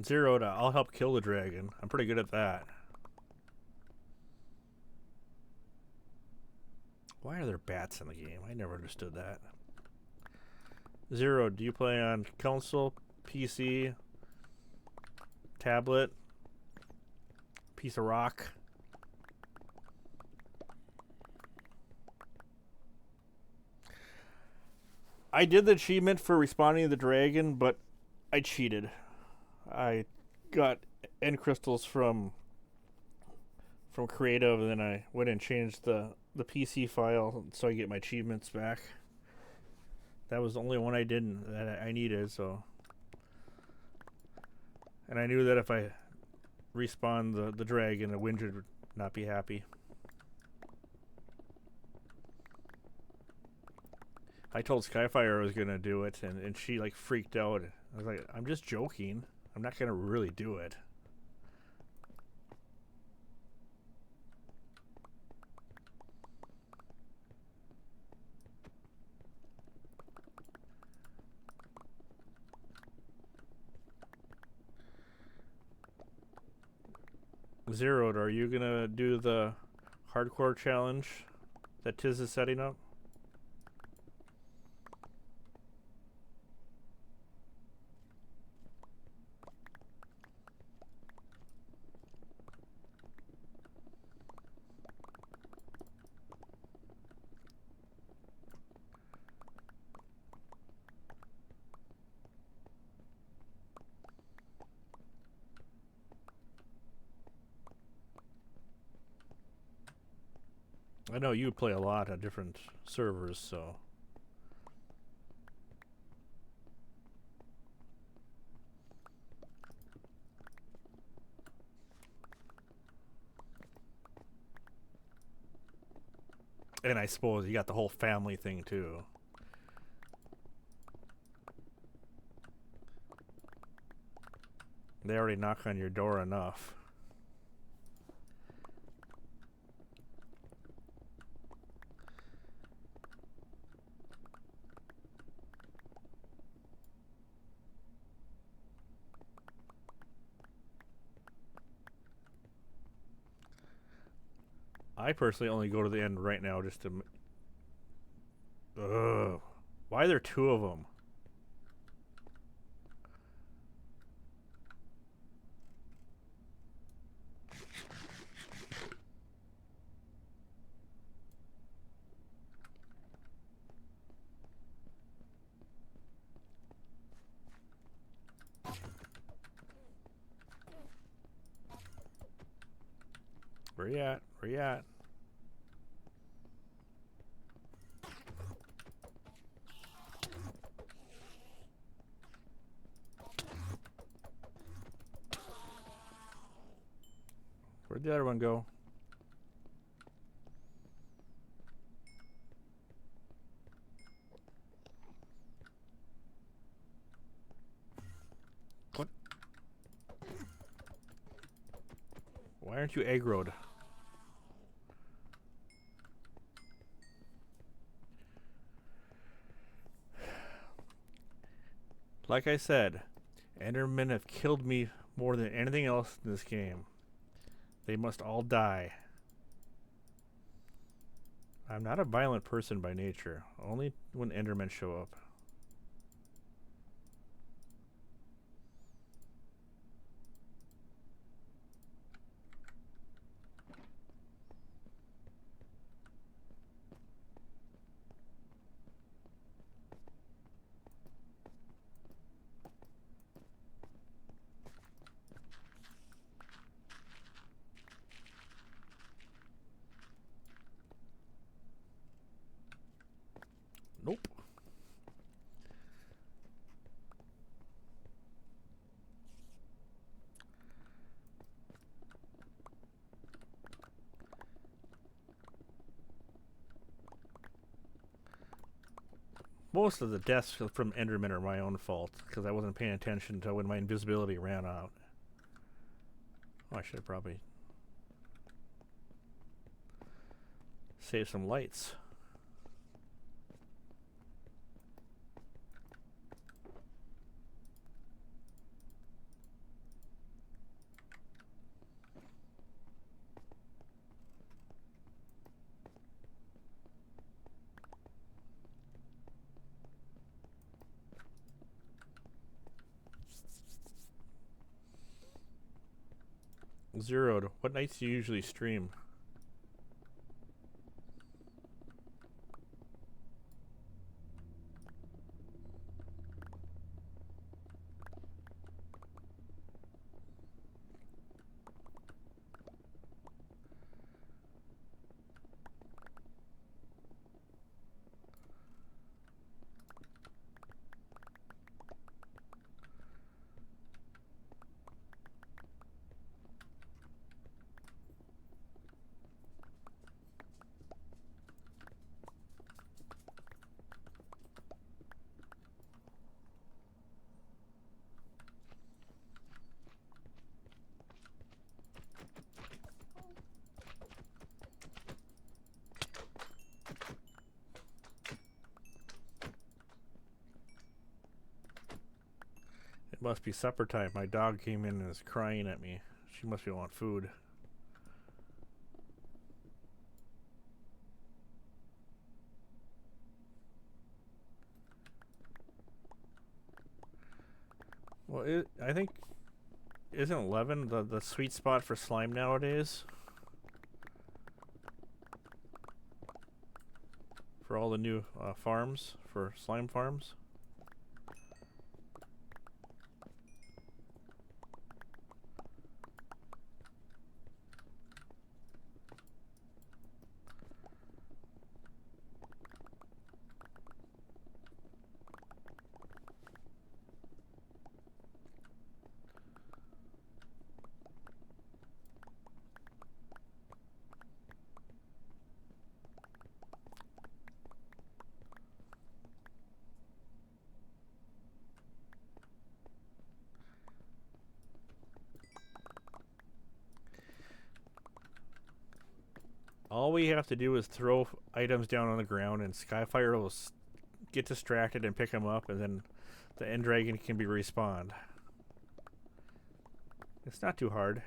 Zeroed, I'll help kill the dragon. I'm pretty good at that. Why are there bats in the game? I never understood that. Zero, do you play on console, PC, tablet, piece of rock? I did the achievement for responding to the dragon, but I cheated. I got end crystals from creative, and then I went and changed the PC file so I get my achievements back. That was the only one I didn't that I needed. So, and I knew that if I respawned the dragon, the Windred would not be happy. I told Skyfire I was gonna do it, and she like freaked out. I was like, I'm just joking. I'm not gonna really do it. Zeroed, are you gonna do the hardcore challenge that Tiz is setting up? I know you play a lot of different servers, so. And I suppose you got the whole family thing too. They already knock on your door enough. I personally only go to the end right now just to. Ugh. Why are there two of them? Where you at? Where you at? Where'd the other one go? What? Why aren't you aggroed? Like I said, Endermen have killed me more than anything else in this game. They must all die. I'm not a violent person by nature, only when Endermen show up. Nope. Most of the deaths from Endermen are my own fault, because I wasn't paying attention until when my invisibility ran out. Oh, I should have probably saved some lights. Zeroed, what nights do you usually stream? Must be supper time. My dog came in and is crying at me. She must be wanting food. Well, I think, isn't 11 the sweet spot for slime nowadays? For all the new farms, for slime farms? All we have to do is throw items down on the ground, and Skyfire will get distracted and pick them up, and then the end dragon can be respawned. It's not too hard.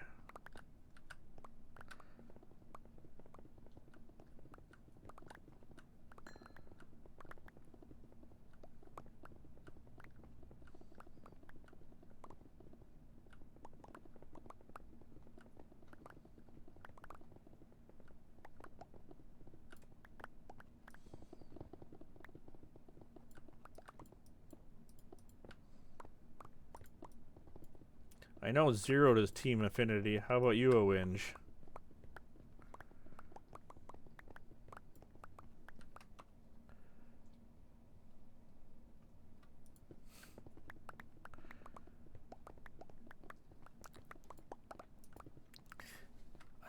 I know Zero does Team Affinity. How about you, Owinge?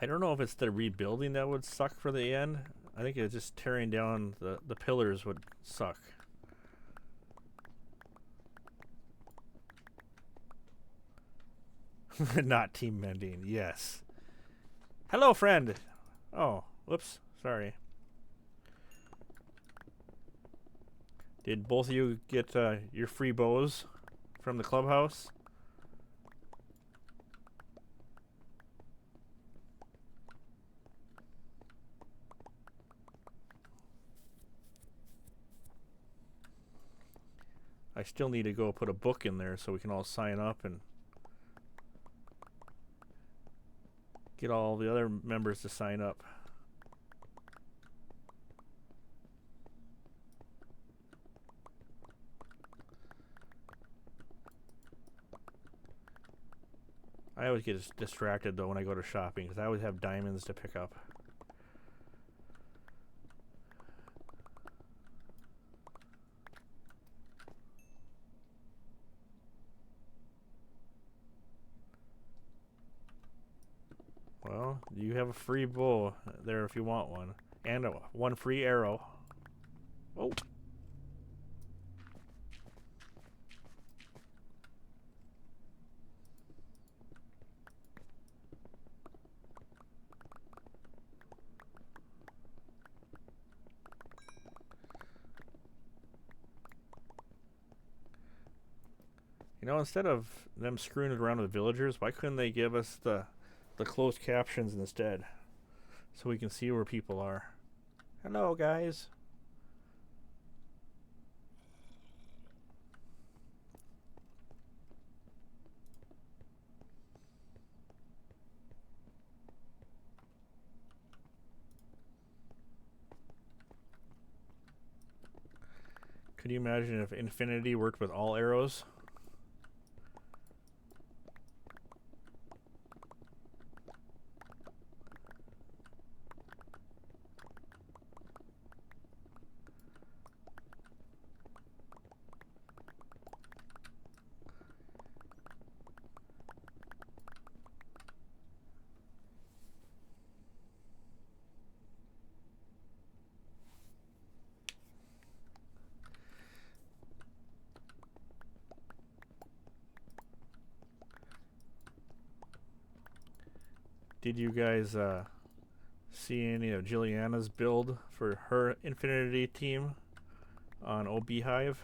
I don't know if it's the rebuilding that would suck for the end. I think it's just tearing down the pillars would suck. Not team mending, yes. Hello, friend. Oh, whoops, sorry. Did both of you get your free bows from the clubhouse? I still need to go put a book in there so we can all sign up and get all the other members to sign up. I always get distracted though when I go to shopping because I always have diamonds to pick up. Well, you have a free bow there if you want one. And one free arrow. Oh. You know, instead of them screwing it around with villagers, why couldn't they give us the closed captions instead, so we can see where people are? Hello, guys. Could you imagine if Infinity worked with all arrows? Did you guys see any of Juliana's build for her Infinity team on OB Hive,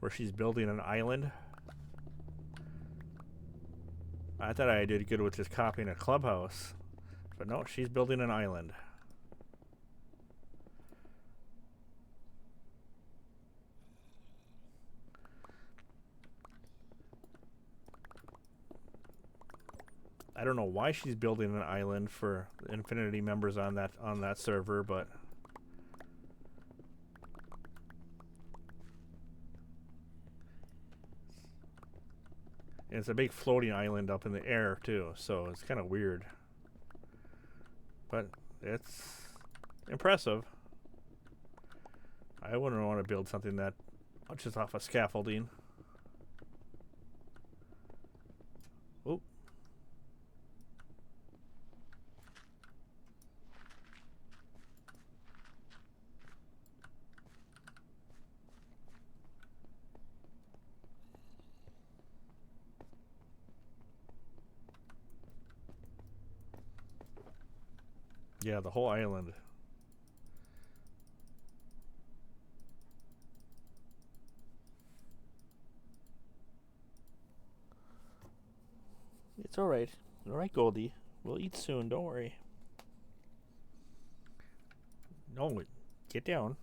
where she's building an island? I thought I did good with just copying a clubhouse. But no, she's building an island. I don't know why she's building an island for Infinity members on that server, but and it's a big floating island up in the air too, so it's kind of weird. But it's impressive. I wouldn't want to build something that just off of scaffolding. Oh. Yeah, the whole island. It's alright. Alright, Goldie. We'll eat soon, don't worry. No, get down.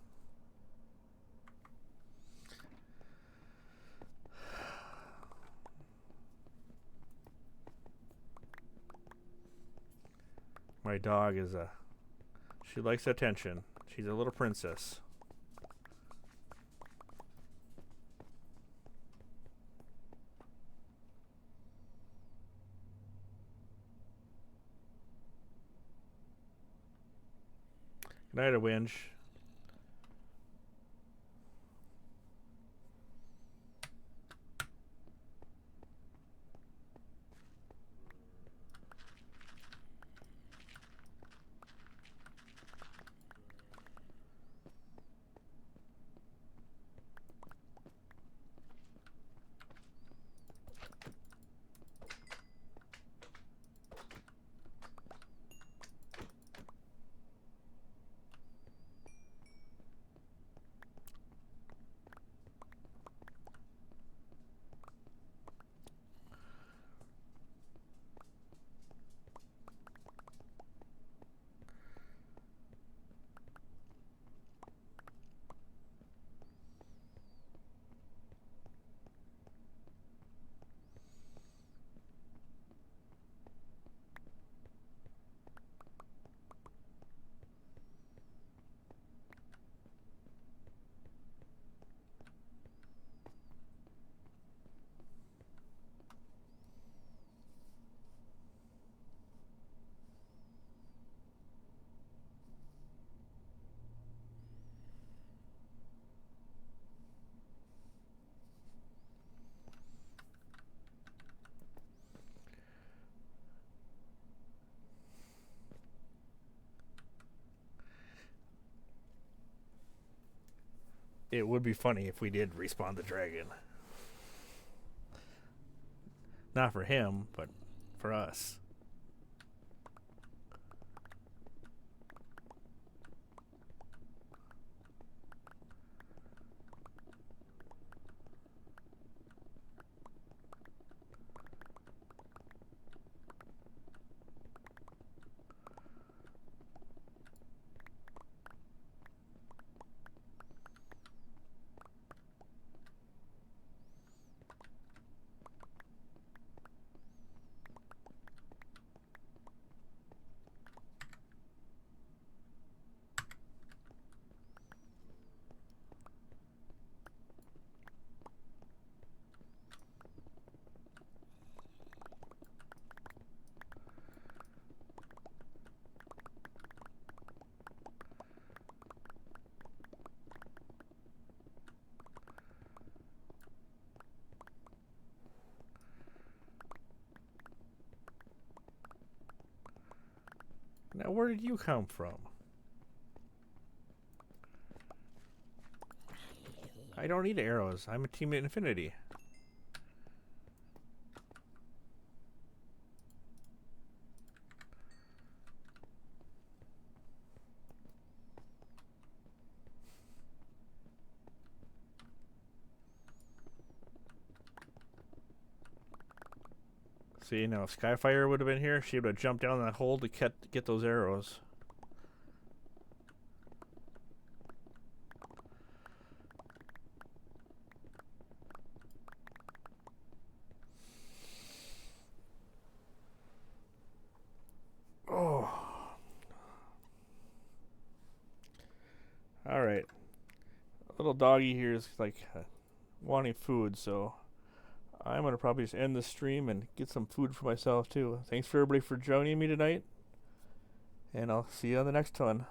My dog is she likes attention. She's a little princess. Good night, a winch. It would be funny if we did respawn the dragon. Not for him, but for us. Now, where did you come from? I don't need arrows. I'm a team at Infinity. See, now if Skyfire would have been here, she would have jumped down that hole to get those arrows. Oh. Alright. Little doggy here is like wanting food, so I'm going to probably just end the stream and get some food for myself too. Thanks for everybody for joining me tonight, and I'll see you on the next one.